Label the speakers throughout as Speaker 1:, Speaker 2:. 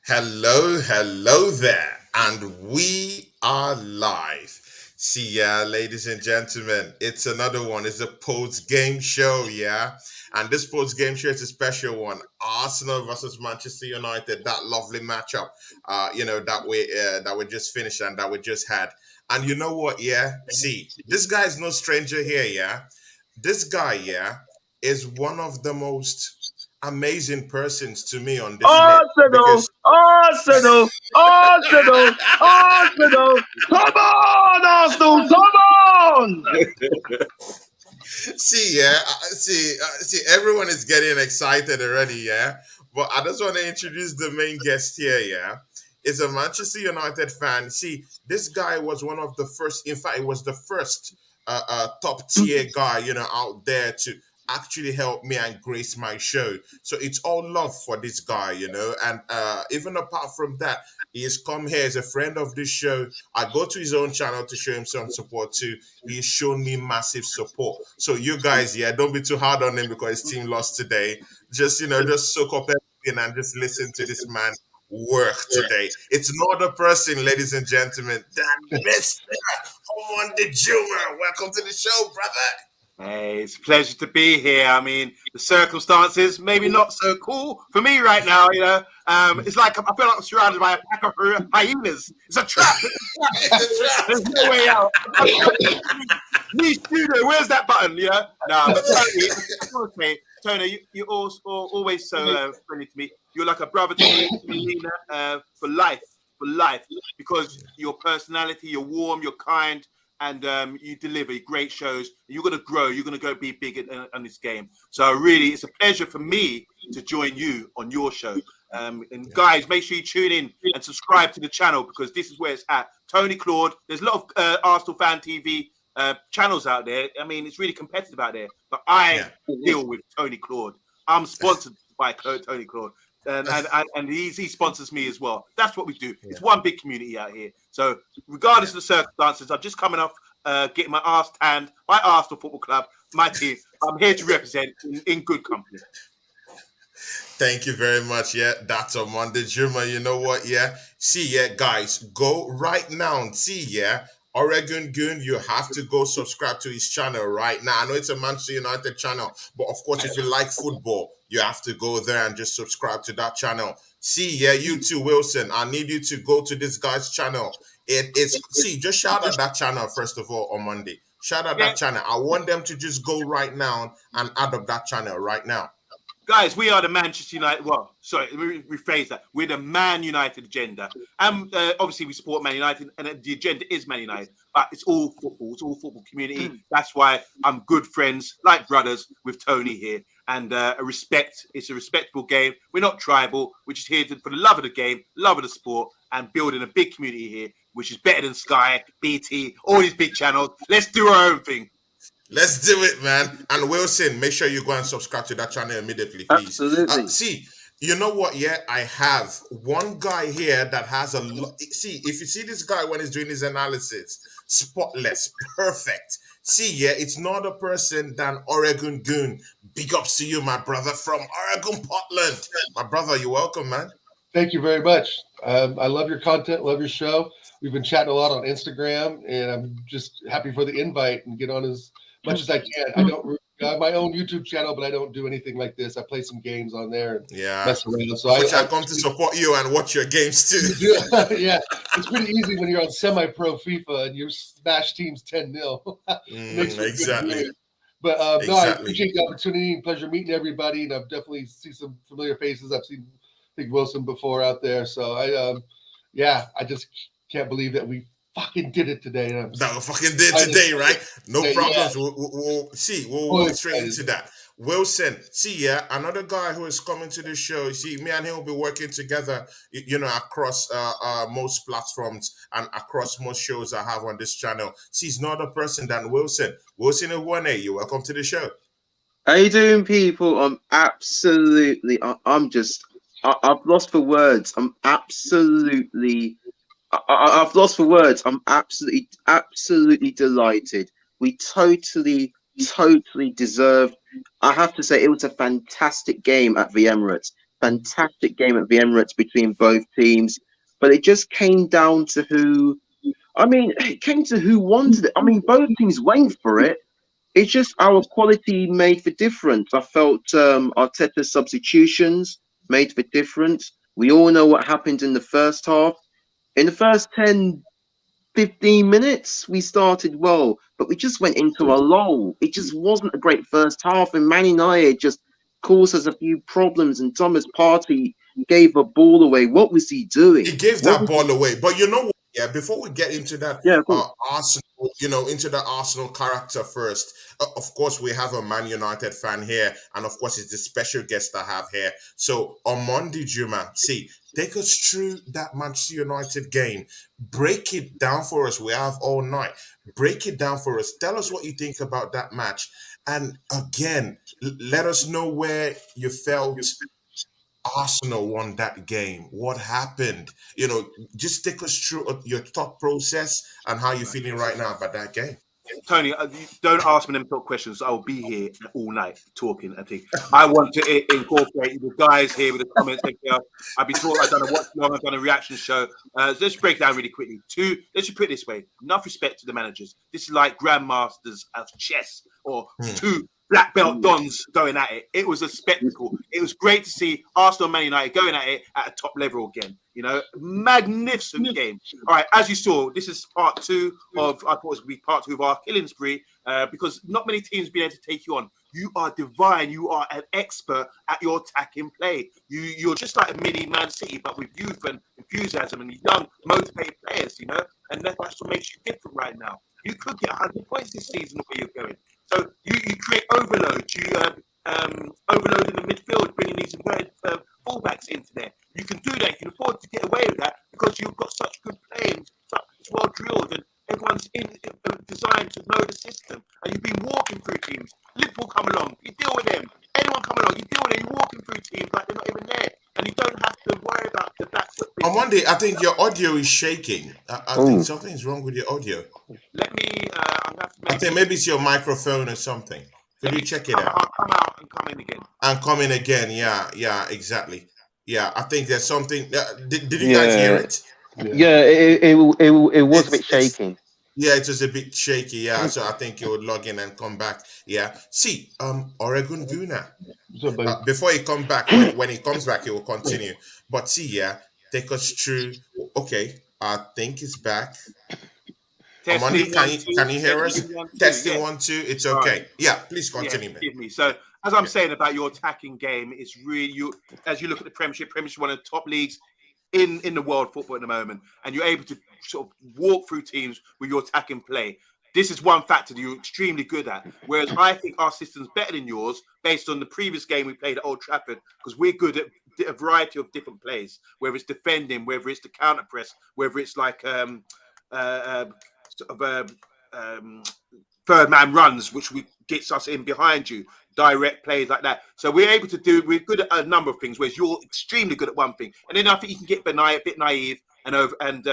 Speaker 1: Hello there, and we are live. See ya, ladies and gentlemen. It's another one. It's a post-game show, yeah. And this post-game show is a special one. Arsenal versus Manchester United. That lovely matchup. That we just finished and that we just had. And you know what? Yeah. See, this guy is no stranger here, yeah. This guy, yeah, is one of the most amazing persons to me on this net
Speaker 2: Arsenal,
Speaker 1: because
Speaker 2: Arsenal, Arsenal, Arsenal. Come on, Arsenal, come on.
Speaker 1: see, yeah, see, everyone is getting excited already, yeah. But I just want to introduce the main guest here, yeah. Is a Manchester United fan. See, this guy was one of the first. In fact, it was the first top tier guy, out there to actually help me and grace my show. So it's all love for this guy, And even apart from that, he has come here as a friend of this show. I go to his own channel to show him some support too. He's shown me massive support. So you guys, yeah, don't be too hard on him because his team lost today. Just soak up everything and just listen to this man work today. It's no other person, ladies and gentlemen, than Mr. Omondi Juma. Welcome to the show, brother.
Speaker 3: Hey, it's a pleasure to be here. I mean, the circumstances maybe not so cool for me right now. It's like I feel like I'm surrounded by a pack of hyenas. It's a trap. There's no way out. Me, studio, where's that button? But Tony, you're always so friendly to me. You're like a brother to me for life, because your personality, you're warm, you're kind. And you deliver great shows. You're going to grow. You're going to go be big on this game. So really, it's a pleasure for me to join you on your show. And guys, make sure you tune in and subscribe to the channel because this is where it's at. Tony Claude. There's a lot of Arsenal Fan TV channels out there. I mean, it's really competitive out there. But I deal with Tony Claude. I'm sponsored by Tony Claude. And he sponsors me as well. That's what we do. It's one big community out here. So regardless of the circumstances, I'm just coming off getting my arse tanned by Arsenal Football Club, my team. I'm here to represent in good company.
Speaker 1: Thank you very much. Yeah, that's Omondi Juma. You know what? Yeah. See, yeah, guys, go right now and see, yeah. OregonGoon, you have to go subscribe to his channel right now. I know it's a Manchester United channel, but of course, if you like football, you have to go there and just subscribe to that channel. See, yeah, you too, Wilson. I need you to go to this guy's channel. Just shout out that channel first of all on Monday. Shout out that channel. I want them to just go right now and add up that channel right now.
Speaker 3: Guys, we are the Manchester United. Well, sorry, let me rephrase that. We're the Man United agenda. And obviously, we support Man United, and the agenda is Man United. But it's all football. It's all football community. That's why I'm good friends, like brothers, with Tony here. And it's a respectable game. We're not tribal. We're just here for the love of the game, love of the sport, and building a big community here, which is better than Sky, BT, all these big channels. Let's do our own thing.
Speaker 1: Let's do it, man. And Wilson, make sure you go and subscribe to that channel immediately, please.
Speaker 2: Absolutely.
Speaker 1: See, you know what? Yeah, I have one guy here that has a lot. See, if you see this guy when he's doing his analysis, spotless, perfect. See, yeah, it's not a person than OregonGoon. Big ups to you, my brother, from Oregon, Portland. My brother, you're welcome, man.
Speaker 4: Thank you very much. I love your content, love your show. We've been chatting a lot on Instagram, and I'm just happy for the invite and get on as much as I can. I have my own YouTube channel, but I don't do anything like this. I play some games on there and mess around. So
Speaker 1: I come to support you and watch your games too.
Speaker 4: Yeah, it's pretty easy when you're on semi-pro FIFA and you smash teams 10-0.
Speaker 1: Exactly.
Speaker 4: But no, I appreciate the opportunity and pleasure meeting everybody. And I've definitely seen some familiar faces. I've seen Big Wilson before out there. So I just can't believe that we fucking did it today.
Speaker 1: That we fucking did today, right? No problems. Yeah. We'll see. We'll go straight into that. Wilson, see, yeah, another guy who is coming to the show. See, me and him will be working together, across most platforms and across most shows I have on this channel. See, he's not a person than Wilson. Wilson Iwane, you're welcome to the show.
Speaker 2: How you doing, people? I'm absolutely, I've lost for words. I've lost for words. I'm absolutely delighted. We totally deserved. I have to say, it was a fantastic game at the Emirates. fantastic game at the Emirates between both teams, but it just came down to who. I mean, it came to who wanted it. I mean, both teams went for it. It's just our quality made the difference. I felt Arteta's substitutions made the difference. We all know what happened in the first half. In the first 10, 15 minutes, we started well, but we just went into a lull. It just wasn't a great first half, and Man United just caused us a few problems, and Thomas Partey gave a ball away. What was he doing?
Speaker 1: He gave that ball away. But you know what? Yeah, before we get into that Arsenal, into the Arsenal character first, of course, we have a Man United fan here, and of course, it's the special guest I have here. So, Omondi Juma, take us through that Manchester United game. Break it down for us. We have all night. Break it down for us. Tell us what you think about that match. And again, let us know where you felt Arsenal won that game. What happened? Just take us through your thought process and how you're feeling right now about that game.
Speaker 3: Tony, don't ask me them sort of questions. I'll be here all night talking. I think I want to incorporate the guys here with the comments. I've been talking. I've done a watch long. I've done a reaction show. Let's break down really quickly. Let's just put it this way: enough respect to the managers. This is like grandmasters of chess or two black belt dons going at it. It was a spectacle. It was great to see Arsenal and Man United going at it at a top level again. Magnificent game. All right, as you saw, this is part two of, I thought it was going to be part two of our killing spree, because not many teams been able to take you on. You are divine. You are an expert at your attacking play. You're just like a mini Man City, but with youth and enthusiasm and young, motivated players, and that's what makes you different right now. You could get 100 points this season the way you're going. So you create overload. You overload in the midfield, bringing these inverted fullbacks into there. You can do that. You can afford to get away with that because you've got such good players, such well drilled, and everyone's designed to know the system. And you've been walking through teams. Liverpool come along, you deal with them. Anyone come along, you deal with them. You're walking through teams like they're not even there, and you don't have to worry about the back foot.
Speaker 1: On Monday, I think your audio is shaking. I think something's wrong with your audio.
Speaker 3: Let me.
Speaker 1: I think maybe it's your microphone or something. Could you check it out?
Speaker 3: I'll come out and come in again.
Speaker 1: And come in again. Yeah, exactly. Yeah, I think there's something. Did you guys hear it?
Speaker 2: Yeah, it was a bit shaking.
Speaker 1: Yeah, it was a bit shaky. Yeah, so I think he would log in and come back. Yeah. OregonGoon. Before he come back, when he comes back, he will continue. But take us through. Okay, I think it's back. Omondi, can you hear us? Testing 1 2. It's okay. Right. Yeah, please continue.
Speaker 3: Forgive me. So, as I'm saying about your attacking game, it's really as you look at the Premiership is one of the top leagues in the world football at the moment, and you're able to sort of walk through teams with your attacking play. This is one factor that you're extremely good at. Whereas I think our system's better than yours based on the previous game we played at Old Trafford, because we're good at a variety of different plays, whether it's defending, whether it's the counter press, whether it's like third man runs, which gets us in behind you, direct plays like that. So we're good at a number of things, whereas you're extremely good at one thing. And then I think you can get a bit naive and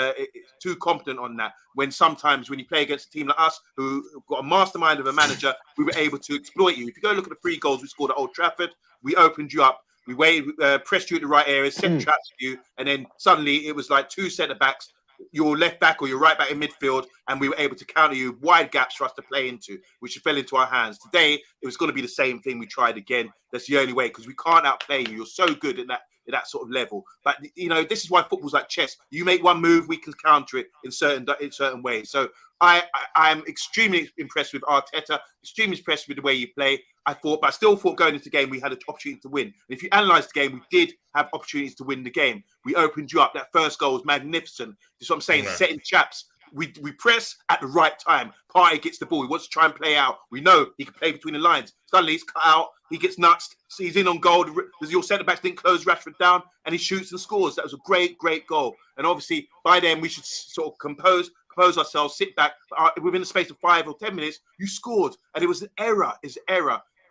Speaker 3: too competent on that. When sometimes when you play against a team like us, who got a mastermind of a manager, we were able to exploit you. If you go look at the 3 goals we scored at Old Trafford, we opened you up. We pressed you at the right areas, set traps for you, and then suddenly it was like 2 centre backs, your left back or your right back in midfield, and we were able to counter you, wide gaps for us to play into, which fell into our hands. Today, it was going to be the same thing. We tried again. That's the only way, because we can't outplay you. You're so good at that sort of level. But this is why football's like chess. You make one move, we can counter it in certain ways. So I'm extremely impressed with Arteta, extremely impressed with the way you play. I still thought going into the game we had an opportunity to win. And if you analyse the game, we did have opportunities to win the game. We opened you up. That first goal was magnificent. That's what I'm saying. Setting traps. We press at the right time. Partey gets the ball. He wants to try and play out. We know he can play between the lines. Suddenly he's cut out. He gets nuts. He's in on goal. Your centre backs didn't close Rashford down, and he shoots and scores. That was a great goal. And obviously by then we should sort of compose ourselves, sit back. Within the space of 5 or 10 minutes, you scored, and it was an error.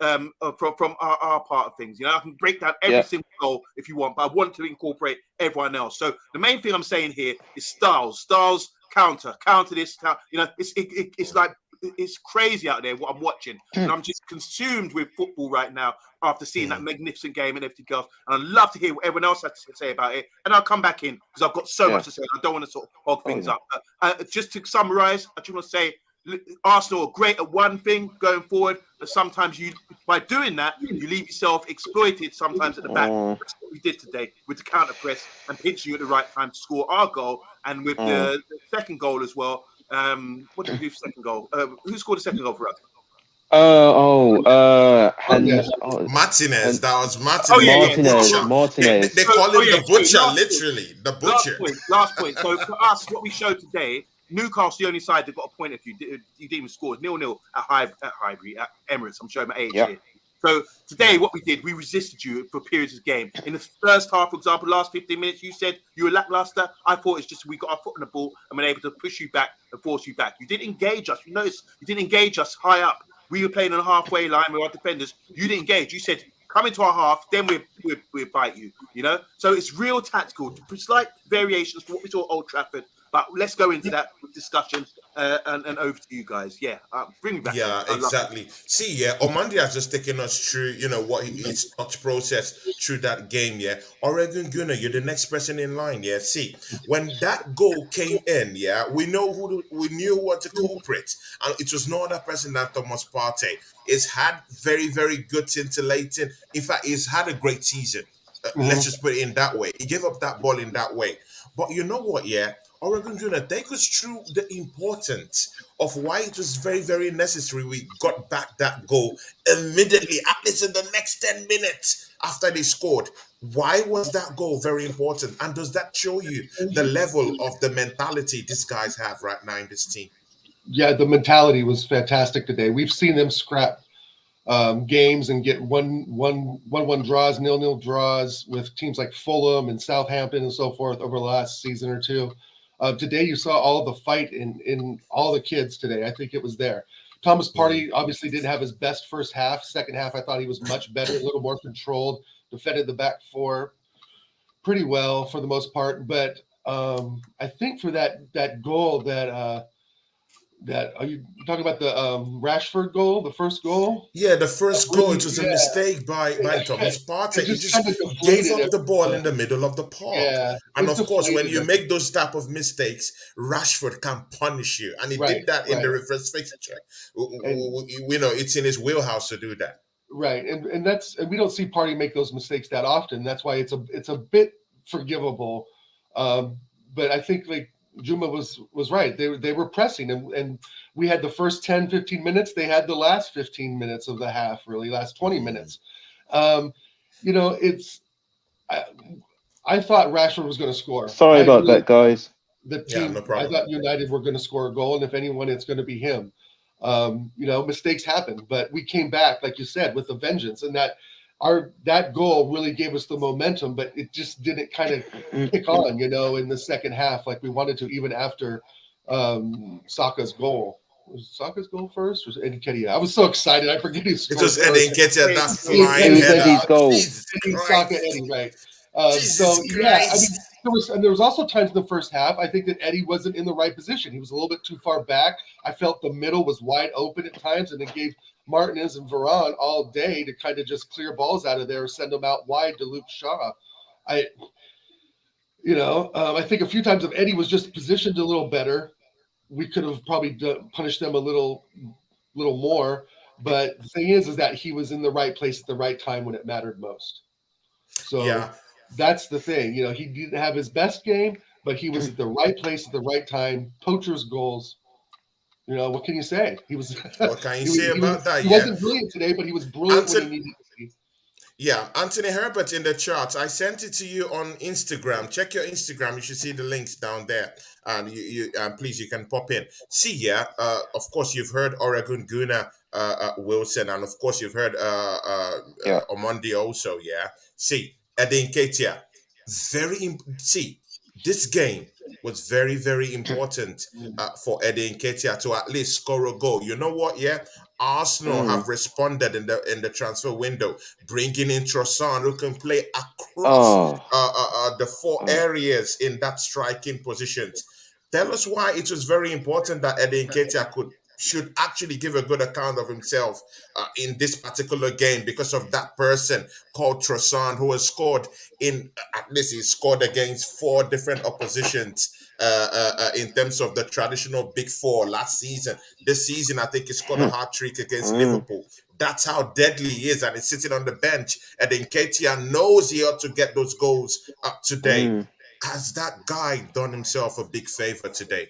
Speaker 3: From our part of things. I can break down every single goal if you want, but I want to incorporate everyone else. So the main thing I'm saying here is styles counter this. It's like it's crazy out there what I'm watching, and I'm just consumed with football right now after seeing that magnificent game and everything else. And I'd love to hear what everyone else has to say about it, and I'll come back in because I've got so much to say. I don't want to sort of hog things up. Just to summarize, I just want to say Arsenal are great at one thing going forward, but sometimes by doing that, you leave yourself exploited sometimes at the back. That's what we did today with the counter press and pinching you at the right time to score our goal, and with the second goal as well. What did we do for second goal? Who scored the second goal for us?
Speaker 1: Martinez. That was Martinez.
Speaker 3: Oh, yeah.
Speaker 5: Martinez.
Speaker 1: They call him the butcher, literally. The butcher.
Speaker 3: Last point. So for us, what we showed today, Newcastle, the only side that got a point if you didn't even score, 0-0 at Highbury, at Emirates. I'm showing my age here. So today, what we did, we resisted you for periods of game. In the first half, for example, last 15 minutes, you said you were lackluster. I thought it's just we got our foot on the ball and been able to push you back and force you back. You didn't engage us. You notice you didn't engage us high up. We were playing on a halfway line with our defenders. You didn't engage. You said, come into our half, then we'll bite you, you know? So it's real tactical, slight variations from what we saw at Old Trafford. But let's go into that discussion and over to you guys. Yeah, bring me back.
Speaker 1: Yeah, exactly. See, Omondi has just taken us through, what his thought process through that game. Yeah, OregonGoon, you're the next person in line. Yeah, see, when that goal came in, we knew what the culprit, and it was no other person than Thomas Partey. He's had very, very good scintillating. In fact, he's had a great season. Let's just put it in that way. He gave up that ball in that way. But you know what? Yeah. OregonGoon, take us through the importance of why it was very, very necessary we got back that goal immediately, at least in the next 10 minutes after they scored. Why was that goal very important? And does that show you the level of the mentality these guys have right now in this team?
Speaker 4: Yeah, the mentality was fantastic today. We've seen them scrap games and get 1-1 draws, 0-0 draws with teams like Fulham and Southampton and so forth over the last season or two. Today, you saw all the fight in all the kids today. I think it was there. Thomas Partey obviously didn't have his best first half. Second half, I thought he was much better, a little more controlled, defended the back four pretty well for the most part. But I think for that goal that are you talking about the Rashford goal, the first goal?
Speaker 1: Yeah, the first goal, it was a mistake by Thomas Partey. He just gave up the ball in the middle of the park.
Speaker 4: Yeah,
Speaker 1: and of course, when you make those type of mistakes, Rashford can punish you. And he did that in the reverse fixture. It's in his wheelhouse to do that.
Speaker 4: Right, and we don't see Partey make those mistakes that often. That's why it's a bit forgivable. But I think Juma was right. They were pressing, and we had the first 10, 15 minutes. They had the last 15 minutes of the half, really, last 20 minutes. I thought Rashford was going to score.
Speaker 5: Sorry about that, guys.
Speaker 4: The team, no problem. I thought United were going to score a goal, and if anyone, it's going to be him. Mistakes happen, but we came back, like you said, with a vengeance, and that goal really gave us the momentum, but it just didn't kind of kick on, in the second half like we wanted to, even after Saka's goal. Was Saka's goal first? Or was it nketiah? I was so excited. I forget his
Speaker 1: score. It was nketiah, that flying header.
Speaker 5: Goal.
Speaker 4: Saka, Eddie, right. There was also times in the first half, I think that Eddie wasn't in the right position. He was a little bit too far back. I felt the middle was wide open at times, and it gave Martinez and Varane all day to kind of just clear balls out of there, send them out wide to Luke Shaw. I think a few times if Eddie was just positioned a little better, we could have probably punished them a little more. But the thing is that he was in the right place at the right time when it mattered most. So that's the thing. He didn't have his best game, but he was at the right place at the right time. Poacher's goals. What can you say?
Speaker 1: What can you say about that?
Speaker 4: He wasn't brilliant today, but he was brilliant when he needed to be.
Speaker 1: Yeah, Anthony Herbert in the charts. I sent it to you on Instagram. Check your Instagram. You should see the links down there. And please, you can pop in. See, of course, you've heard OregonGoon Willson, and of course, you've heard Omondi also. Yeah. See, nketiah. This game was very, very important for nketiah to at least score a goal. You know what? Yeah, Arsenal have responded in the transfer window, bringing in Trossard, who can play across the four areas in that striking positions. Tell us why it was very important that nketiah could should actually give a good account of himself in this particular game because of that person called Trossard who has scored at least he scored against 4 different oppositions in terms of the traditional big four last season. This season, I think he scored a hat trick against Liverpool. That's how deadly he is, and he's sitting on the bench. And then Nketiah knows he ought to get those goals up today. Has that guy done himself a big favor today?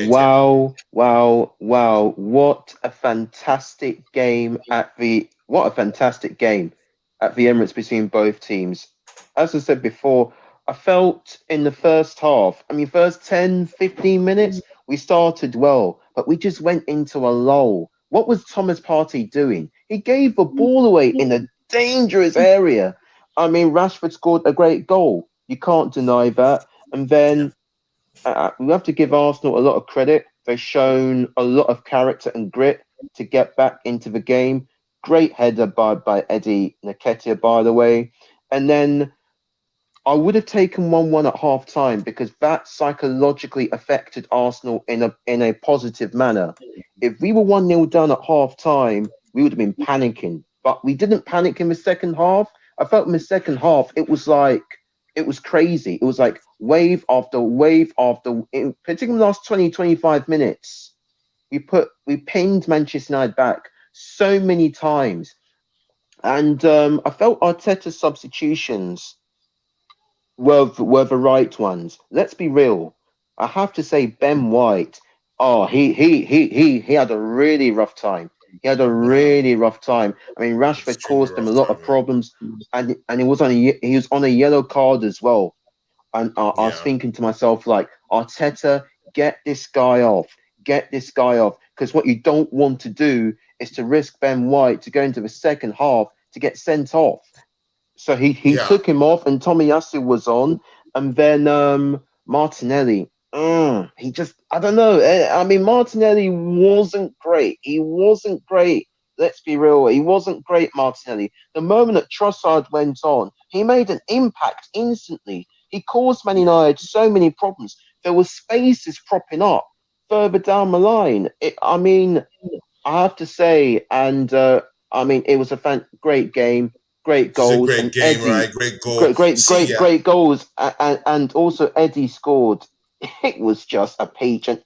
Speaker 2: Wow, wow, wow. What a fantastic game at the Emirates between both teams. As I said before, I felt in the first half, first 10, 15 minutes, we started well, but we just went into a lull. What was Thomas Partey doing? He gave the ball away in a dangerous area. Rashford scored a great goal. You can't deny that. And then we have to give Arsenal a lot of credit. They've shown a lot of character and grit to get back into the game. Great header by Eddie Nketiah, by the way. And then I would have taken 1-1 at half time because that psychologically affected Arsenal in a positive manner. If we were 1-0 down at half time, we would have been panicking. But we didn't panic in the second half. I felt in the second half, it was crazy. It was like wave after wave after, particularly the last 20, 25 minutes. We pinned Manchester United back so many times. And I felt Arteta's substitutions were the right ones. Let's be real. I have to say Ben White, he had a really rough time. Rashford caused him a lot of problems, and he was on a yellow card as well. And I was thinking to myself, like, Arteta, get this guy off, because what you don't want to do is to risk Ben White to go into the second half to get sent off. So he took him off, and Tomiyasu was on, and then Martinelli. He just, I don't know. Martinelli wasn't great. Let's be real. He wasn't great, Martinelli. The moment that Trossard went on, he made an impact instantly. He caused Man United so many problems. There were spaces propping up further down the line. I have to say, and it was a great game. Great goals.
Speaker 1: It's a great game, Eddie, right? Great goal.
Speaker 2: Great goals. And also Eddie scored. It was just an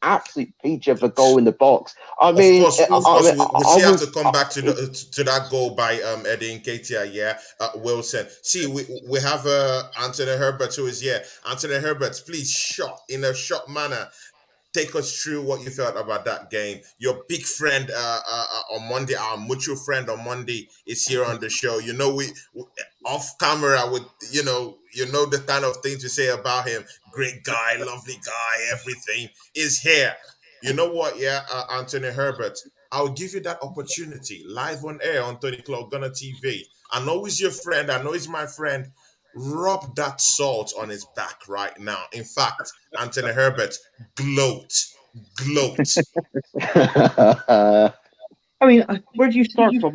Speaker 2: absolute peach of a goal in the box.
Speaker 1: We still have to come back to that goal by Eddie Nketiah, Wilson. See, we have Anthony Herbert who is here. Anthony Herbert, please, in a short manner, take us through what you felt about that game. Your big friend Omondi, our mutual friend Omondi, is here on the show. We off camera with the kind of things we say about him. Great guy, lovely guy, everything is here. You know what? Anthony Herbert, I'll give you that opportunity live on air on 30 O'clock Gunner TV. I know he's your friend. I know he's my friend. Rub that salt on his back right now. In fact, Anthony Herbert, gloat.
Speaker 5: Where do you start from?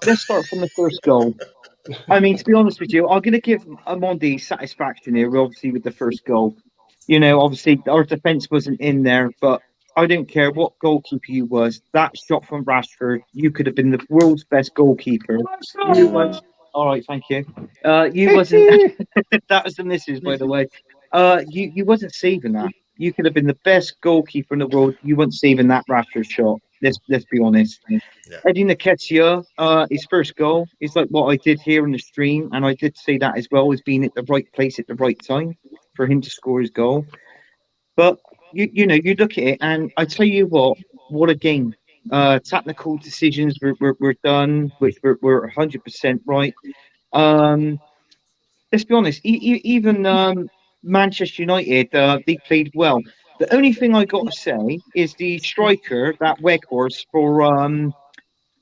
Speaker 5: Let's start from the first goal. To be honest with you, I'm going to give Omondi satisfaction here, obviously, with the first goal. Obviously, our defence wasn't in there, but I don't care what goalkeeper you was. That shot from Rashford, you could have been the world's best goalkeeper. All right, thank you. You wasn't. That was the missus, by the way. You wasn't saving that. You could have been the best goalkeeper in the world. You weren't saving that Rashford shot. Let's be honest. Yeah. Eddie Nketiah, his first goal is like what I did here in the stream, and I did say that as well, as being at the right place at the right time for him to score his goal. But you look at it, and I tell you what a game. Technical decisions were done, which were 100% right. Let's be honest. Even Manchester United, they played well. The only thing I got to say is the striker, that Weghorst for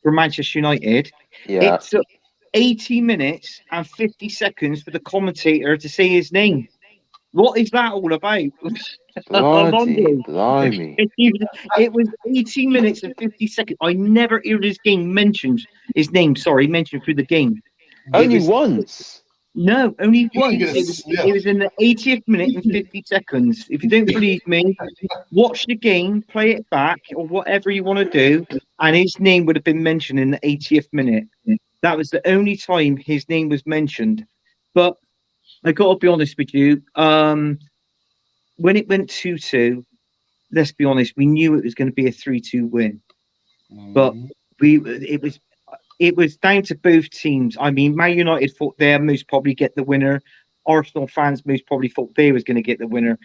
Speaker 5: Manchester United.
Speaker 2: Yeah.
Speaker 5: It took 80 minutes and 50 seconds for the commentator to say his name. What is that all about?
Speaker 2: Blimey.
Speaker 5: It was 18 minutes and 50 seconds. I never heard his name mentioned through the game.
Speaker 2: Only once.
Speaker 5: No, only
Speaker 4: You
Speaker 5: once.
Speaker 4: get a sniff.
Speaker 5: It was in the 80th minute and 50 seconds. If you don't believe me, watch the game, play it back, or whatever you want to do, and his name would have been mentioned in the 80th minute. That was the only time his name was mentioned. But I got to be honest with you. When it went 2-2, let's be honest, we knew it was going to be a 3-2 win. But it was down to both teams. I mean, Man United thought they most probably get the winner. Arsenal fans most probably thought they was going to get the winner.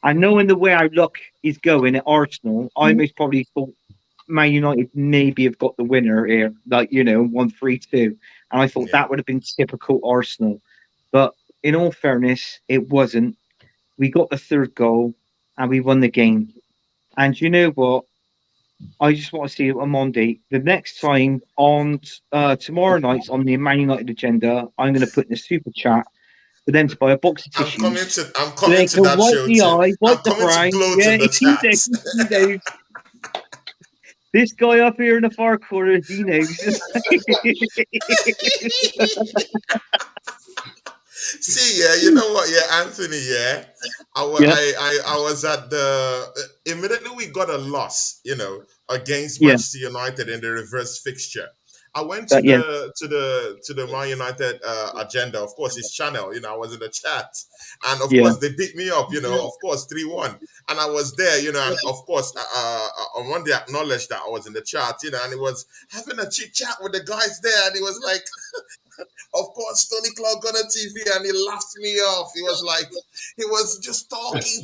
Speaker 5: And knowing the way our luck is going at Arsenal, I most probably thought Man United maybe have got the winner here, like, 1-3-2. And I thought that would have been typical Arsenal. But in all fairness, it wasn't. We got the third goal and we won the game. And you know what? I just want to see Omondi. The next time on tomorrow night's on the Man United agenda, I'm going to put in a super chat for them to buy a box of tissues.
Speaker 1: I'm coming to that show too.
Speaker 5: Wipe the
Speaker 1: I'm coming
Speaker 5: brow.
Speaker 1: to gloat in the chat.
Speaker 5: This guy up here in the far corner, he knows.
Speaker 1: See, you know what, Anthony, I was at immediately we got a loss, against Manchester United in the reverse fixture. I went to the Man United agenda, of course, his channel. I was in the chat, and of course they beat me up. Of course 3-1, and I was there. And of course, on one day acknowledged that I was in the chat. And he was having a chit chat with the guys there, and he was like, of course, Tony Clark on a TV, and he laughed me off. He was like, he was just talking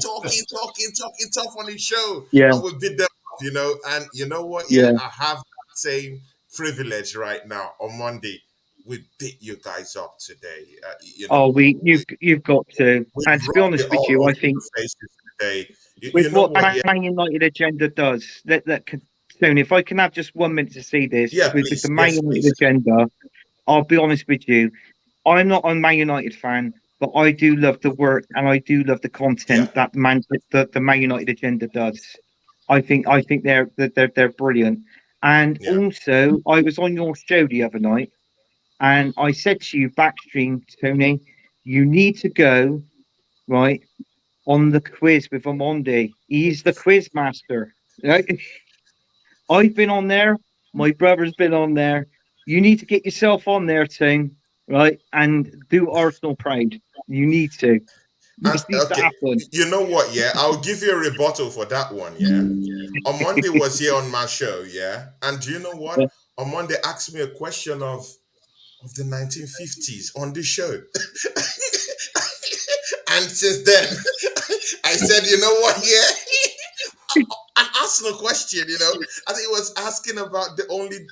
Speaker 1: tough on his show. And we beat them up, And you know what? I have that same privilege right now. On Monday, we beat you guys up today.
Speaker 5: You've got to. And to be honest with you, I think
Speaker 1: today,
Speaker 5: with what Man United agenda does, Tony, if I can have just 1 minute to say this, with the Man United agenda. I'll be honest with you. I'm not a Man United fan, but I do love the work and I do love the content that the Man United agenda does. I think they're brilliant. And also, I was on your show the other night, and I said to you backstream, Tony, you need to go right on the quiz with Omondi. He's the quiz master. Right? I've been on there. My brother's been on there. You need to get yourself on there, team, right? And do Arsenal proud. You need to. This needs to happen.
Speaker 1: You know what, I'll give you a rebuttal for that one, Omondi was here on my show, And do you know what? Omondi asked me a question of the 1950s on this show. And since then, I said, you know what, an Arsenal question, I think it was asking about the only,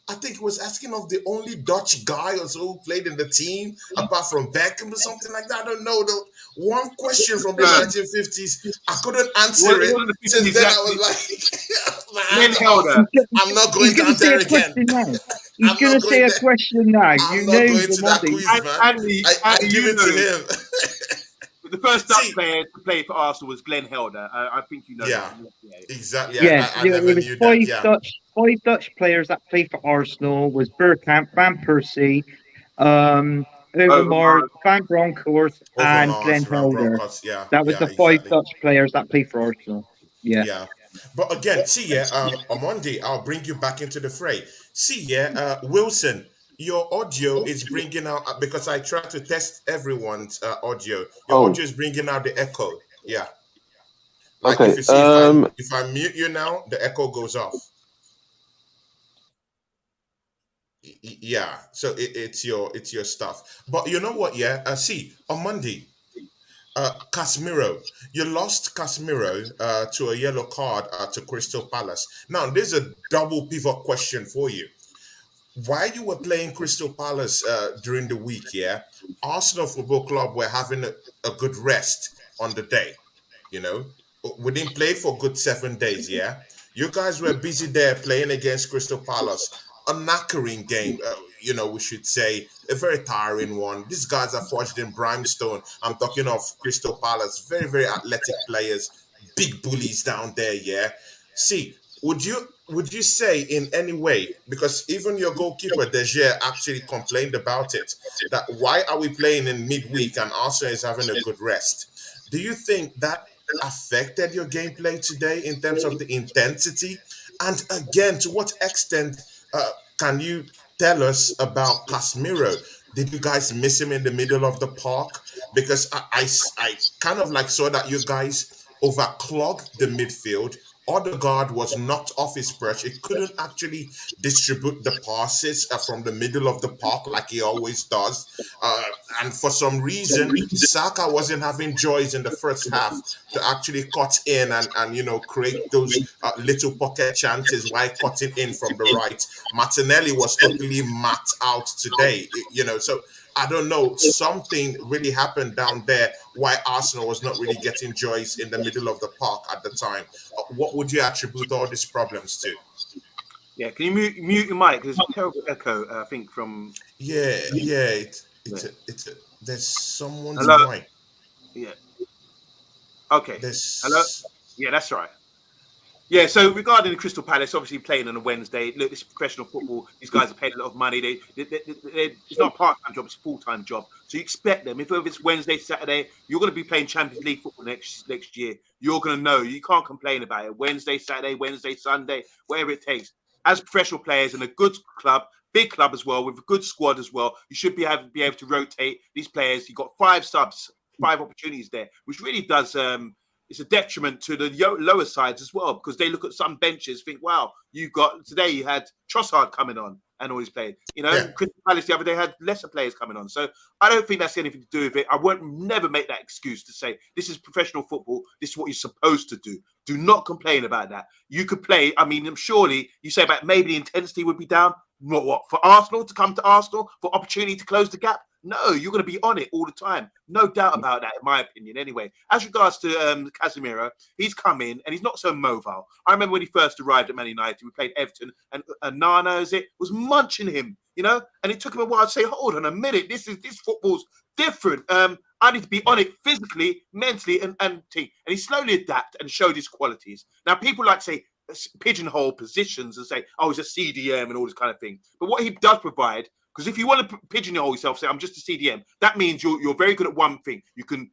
Speaker 1: I think it was asking of the only Dutch guy or so who played in the team, apart from Beckham or something like that. I don't know. The one question from the 1950s, I couldn't answer it. Since then, I was like, I'm not going to answer again.
Speaker 5: He's going to say a question now.
Speaker 1: I'm not going to that quiz, man. I give it to him.
Speaker 3: The first Dutch player to play for Arsenal was Glenn Helder. I think you know.
Speaker 1: Yeah, exactly.
Speaker 5: I never knew that. Five Dutch players that played for Arsenal was Bergkamp, Van Persie, Overmars, Van Bronckhorst, and Glenn Helder. That was the five Dutch players that played for Arsenal. Yeah.
Speaker 1: But again, on Monday, I'll bring you back into the fray. Wilson. Your audio is bringing out, because I try to test everyone's audio. Your audio is bringing out the echo. Yeah. Like if you see, if I mute you now, the echo goes off. Yeah. So it's your stuff. But you know what? On Monday, Casemiro, you lost Casemiro to a yellow card to Crystal Palace. Now, there's a double pivot question for you. While you were playing Crystal Palace during the week, Arsenal Football Club were having a good rest on the day. We didn't play for a good 7 days. You guys were busy there playing against Crystal Palace, a knackering game. We should say a very tiring one. These guys are forged in brimstone. I'm talking of Crystal Palace, very very athletic players, big bullies down there. See, would you would you say in any way, because even your goalkeeper De Gea actually complained about it, that why are we playing in midweek and Arsenal is having a good rest? Do you think that affected your gameplay today in terms of the intensity? And again, to what extent can you tell us about Casemiro? Did you guys miss him in the middle of the park? Because I kind of like saw that you guys overclogged the midfield. Odegaard was knocked off his perch. It couldn't actually distribute the passes from the middle of the park like he always does. Uh, and for some reason, Saka wasn't having joys in the first half to actually cut in and create those little pocket chances while cutting in from the right. Martinelli was totally mapped out today. So I don't know. Something really happened down there why Arsenal was not really getting joys in the middle of the park at the time. What would you attribute all these problems to?
Speaker 3: Yeah, can you mute your mic? There's a terrible echo, I think, from...
Speaker 1: Yeah. There's someone's
Speaker 3: Hello?
Speaker 1: mic.
Speaker 3: Yeah. Okay. Hello?
Speaker 1: There's
Speaker 3: Yeah, that's right. Yeah, so regarding the Crystal Palace, obviously playing on a Wednesday. Look, this is professional football. These guys are paid a lot of money. It's not a part-time job; it's a full-time job. So you expect them. If it's Wednesday, Saturday, you're going to be playing Champions League football next year. You're going to know. You can't complain about it. Wednesday, Saturday, Wednesday, Sunday, whatever it takes. As professional players in a good club, big club as well, with a good squad as well, you should be able to rotate these players. You've got 5 subs, 5 opportunities there, which really does. It's a detriment to the lower sides as well, because they look at some benches, think, wow, you had Trossard coming on and all these players.
Speaker 1: Yeah.
Speaker 3: Crystal Palace the other day had lesser players coming on. So I don't think that's anything to do with it. I won't never make that excuse to say this is professional football. This is what you're supposed to do. Do not complain about that. You could play. I mean, surely you say about maybe the intensity would be down. What for Arsenal to come to Arsenal for opportunity to close the gap? No, you're going to be on it all the time. No doubt about that, in my opinion. Anyway, as regards to Casemiro, he's come in and he's not so mobile. I remember when he first arrived at ManUtd, we played Everton, and Nana, was munching him, and it took him a while to say, hold on a minute, this football's different. I need to be on it physically, mentally, and he slowly adapted and showed his qualities. Now, people like to say, pigeonhole positions and say, oh, he's a CDM and all this kind of thing. But what he does provide, because if you want to pigeonhole yourself, say I'm just a CDM, that means you're very good at one thing. You can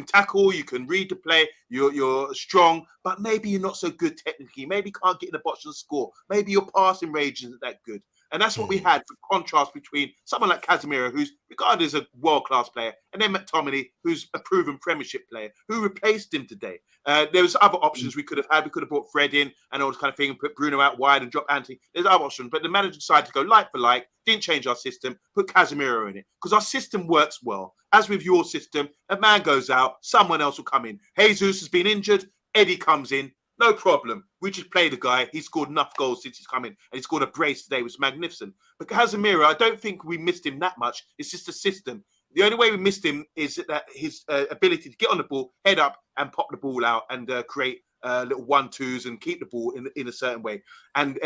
Speaker 3: tackle, you can read the play, you're strong, but maybe you're not so good technically. Maybe you can't get in the box and score. Maybe your passing range isn't that good. And that's what we had for contrast between someone like Casemiro, who's regarded as a world-class player, and then McTominay, who's a proven Premiership player, who replaced him today. There was other options we could have had. We could have brought Fred in and all this kind of thing, and put Bruno out wide and drop Anthony. There's other options, but the manager decided to go like for like, didn't change our system, put Casemiro in it, because our system works well. As with your system, a man goes out, someone else will come in. Jesus has been injured, Eddie comes in, no problem. We just play the guy. He's scored enough goals since he's come in, and he scored a brace today. It was magnificent. But Casemiro, I don't think we missed him that much. It's just a system. The only way we missed him is that his ability to get on the ball, head up, and pop the ball out, and create little 1-2s and keep the ball in a certain way, and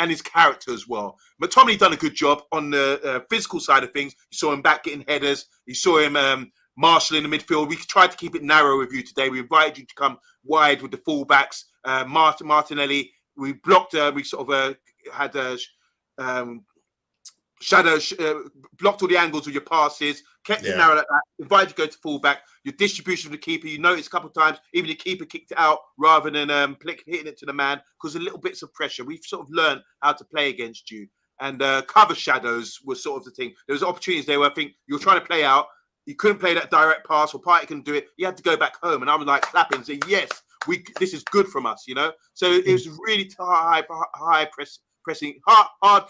Speaker 3: his character as well. McTominay done a good job on the physical side of things. You saw him back getting headers. You saw him marshalling the midfield. We tried to keep it narrow with you today. We invited you to come wide with the fullbacks. Martinelli, we blocked. We sort of had shadows, blocked all the angles of your passes, kept it narrow like that, invited you to go to fullback. Your distribution of the keeper, you noticed a couple of times, even the keeper kicked it out rather than hitting it to the man, because of little bits of pressure. We've sort of learned how to play against you. And cover shadows was sort of the thing. There was opportunities there where I think you were trying to play out. You couldn't play that direct pass, or Partey couldn't do it. You had to go back home. And I was like clapping and saying, yes, this is good from us, So it was really high pressing, hard.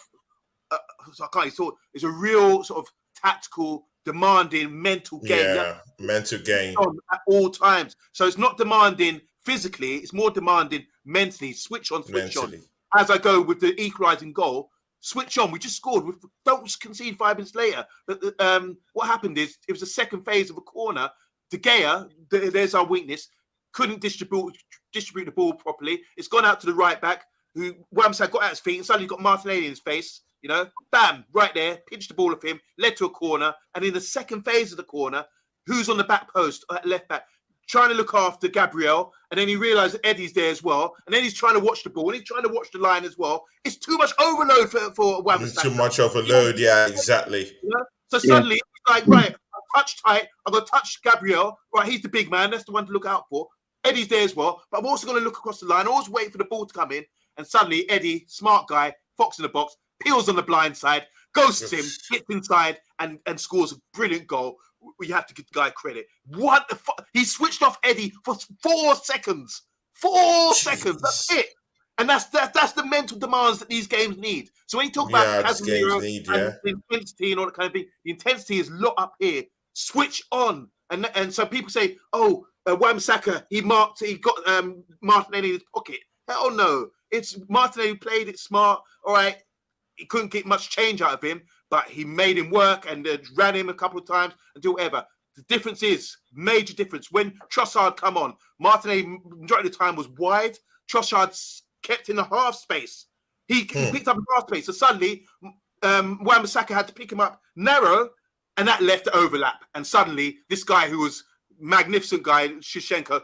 Speaker 3: I can't even talk. It's a real sort of tactical, demanding mental game.
Speaker 1: Yeah, mental game
Speaker 3: at all times. So it's not demanding physically; it's more demanding mentally. Switch on. As I go with the equalising goal, switch on. We just scored. Don't concede 5 minutes later. But what happened is it was the second phase of a corner. De Gea, there's our weakness. Couldn't distribute the ball properly. It's gone out to the right back, who Wamsad got at his feet, and suddenly got Martinelli in his face. Bam, right there, pinched the ball of him, led to a corner. And in the second phase of the corner, who's on the back post at left back? trying to look after Gabriel, and then he realized that Eddie's there as well, and then he's trying to watch the ball, and he's trying to watch the line as well. It's too much overload for Wan-Bissaka.
Speaker 1: Too much overload, yeah, exactly.
Speaker 3: Yeah? So suddenly, he's like, right, I touch tight, I'm going to touch Gabriel. Right, he's the big man. That's the one to look out for. Eddie's there as well, but I'm also going to look across the line, always waiting for the ball to come in, and suddenly Eddie, smart guy, fox in the box, peels on the blind side, ghosts him, gets inside, and scores a brilliant goal. We have to give the guy credit. What the fuck? He switched off Eddie for 4 seconds. 4 seconds. That's it. And that's the mental demands that these games need. So when you talk about Casemiro and the intensity and all that kind of thing, the intensity is lot up here. Switch on. And so people say, oh, Wan-Bissaka, he got Martinelli in his pocket. Hell no. It's Martinelli played it smart. All right. He couldn't get much change out of him, but he made him work and ran him a couple of times and do whatever. The difference is, major difference, when Trossard come on, Martinelli, majority of the time, was wide. Trossard kept in the half space. He picked up half space. So suddenly, Wan-Bissaka had to pick him up narrow, and that left the overlap. And suddenly, this guy who was magnificent guy, Shevchenko,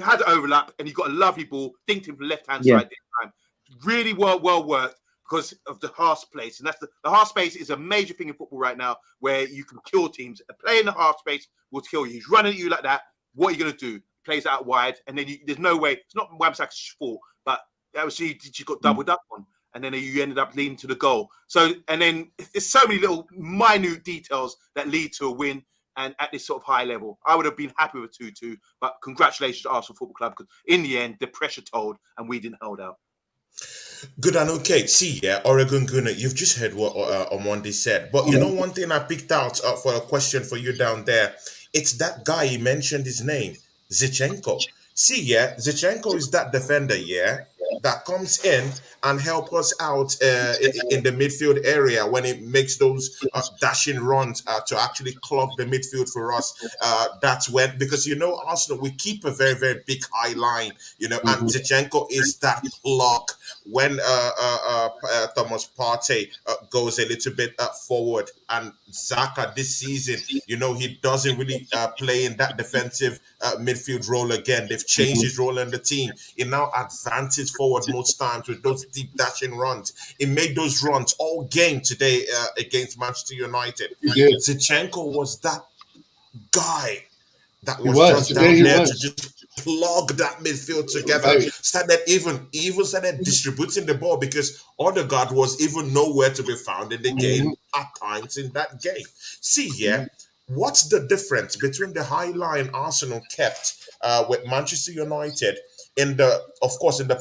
Speaker 3: had the overlap, and he got a lovely ball, dinked him from the left-hand side this time. Really well worked. Because of the half space. And that's the half space is a major thing in football right now where you can kill teams. A player in the half space will kill you. He's running at you like that. What are you going to do? He plays out wide, and then there's no way. It's not Wan-Bissaka's fault, but she got doubled up on. And then you ended up leading to the goal. So, and then there's so many little minute details that lead to a win. And at this sort of high level, I would have been happy with 2-2. But congratulations to Arsenal Football Club, because in the end, the pressure told and we didn't hold out.
Speaker 1: Good and okay. See, OregonGoon, you've just heard what Omondi said. But you know one thing I picked out for a question for you down there? It's that guy, he mentioned his name, Zinchenko. See, Zinchenko is that defender, that comes in and help us out in the midfield area when it makes those dashing runs to actually clog the midfield for us. That's when, because Arsenal, we keep a very, very big high line, and Zinchenko is that block when Thomas Partey goes a little bit forward, and Xhaka this season, he doesn't really play in that defensive midfield role again. They've changed his role in the team. He now advances forward most times with those deep dashing runs. He made those runs all game today against Manchester United. Zinchenko was that guy that was just down there to just plug that midfield together. Started distributing the ball because Odegaard was even nowhere to be found in the game at times in that game. See here, what's the difference between the high line Arsenal kept with Manchester United in the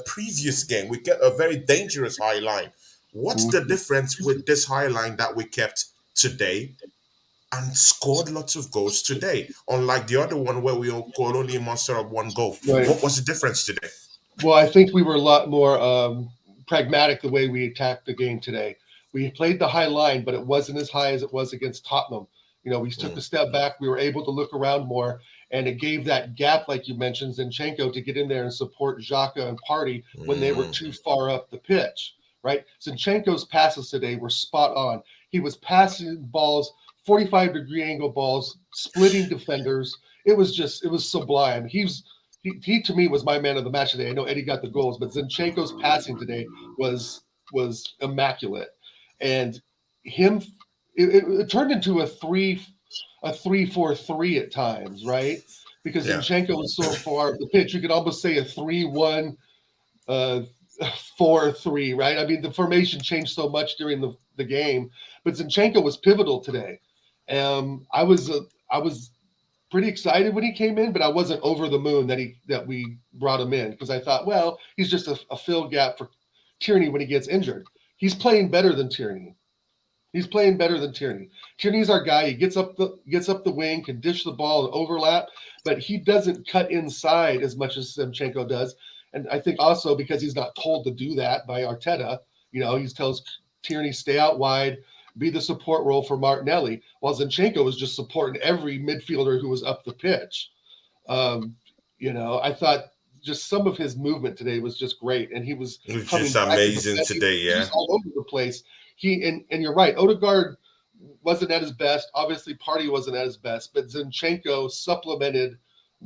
Speaker 1: previous game? We get a very dangerous high line. What's the difference with this high line that we kept today and scored lots of goals today, unlike the other one where we scored only a monster of one goal? What was the difference today?
Speaker 4: Well, I think we were a lot more pragmatic the way we attacked the game today. We played the high line, but it wasn't as high as it was against Tottenham. We took a step back. We were able to look around more, and it gave that gap, like you mentioned, Zinchenko, to get in there and support Xhaka and Partey when they were too far up the pitch, right? Zinchenko's passes today were spot on. He was passing balls, 45-degree angle balls, splitting defenders. It was sublime. He to me was my man of the match today. I know Eddie got the goals, but Zinchenko's passing today was immaculate. And him, it turned into a 3-4-3 at times, right? Because Zinchenko was so far up the pitch, you could almost say a 3-1, 4-3, right? I mean, the formation changed so much during the game, but Zinchenko was pivotal today. I was pretty excited when he came in, but I wasn't over the moon that we brought him in, because I thought, well, he's just a fill gap for Tierney when he gets injured. He's playing better than Tierney. Tierney's our guy. He gets up the wing, can dish the ball and overlap, but he doesn't cut inside as much as Zinchenko does. And I think also because he's not told to do that by Arteta, he tells Tierney, stay out wide, be the support role for Martinelli, while Zinchenko was just supporting every midfielder who was up the pitch. I thought just some of his movement today was just great, and he was
Speaker 1: just amazing today.
Speaker 4: He was all over the place. And you're right, Odegaard wasn't at his best. Obviously, Partey wasn't at his best, but Zinchenko supplemented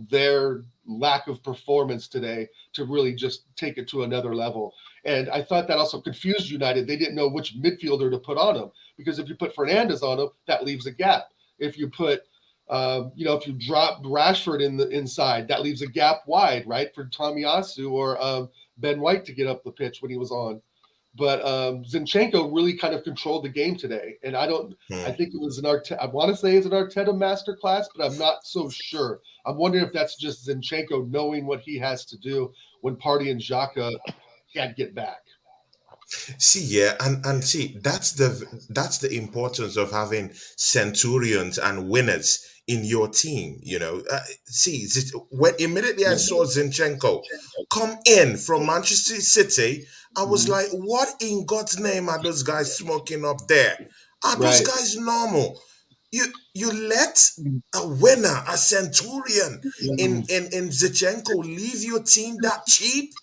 Speaker 4: their lack of performance today to really just take it to another level. And I thought that also confused United. They didn't know which midfielder to put on him, because if you put Fernandes on him, that leaves a gap. If you put, if you drop Rashford in the inside, that leaves a gap wide, right, for Tomiyasu or Ben White to get up the pitch when he was on. But Zinchenko really kind of controlled the game today, and I think it was an Arteta. I want to say it's an Arteta masterclass, but I'm not so sure. I'm wondering if that's just Zinchenko knowing what he has to do when Partey and Xhaka can't get back.
Speaker 1: See, yeah, and see, that's the importance of having centurions and winners in your team. When immediately I saw Zinchenko come in from Manchester City, I was like, what in God's name are those guys smoking up there? Are those guys normal? You let a winner, a centurion in Zinchenko leave your team that cheap?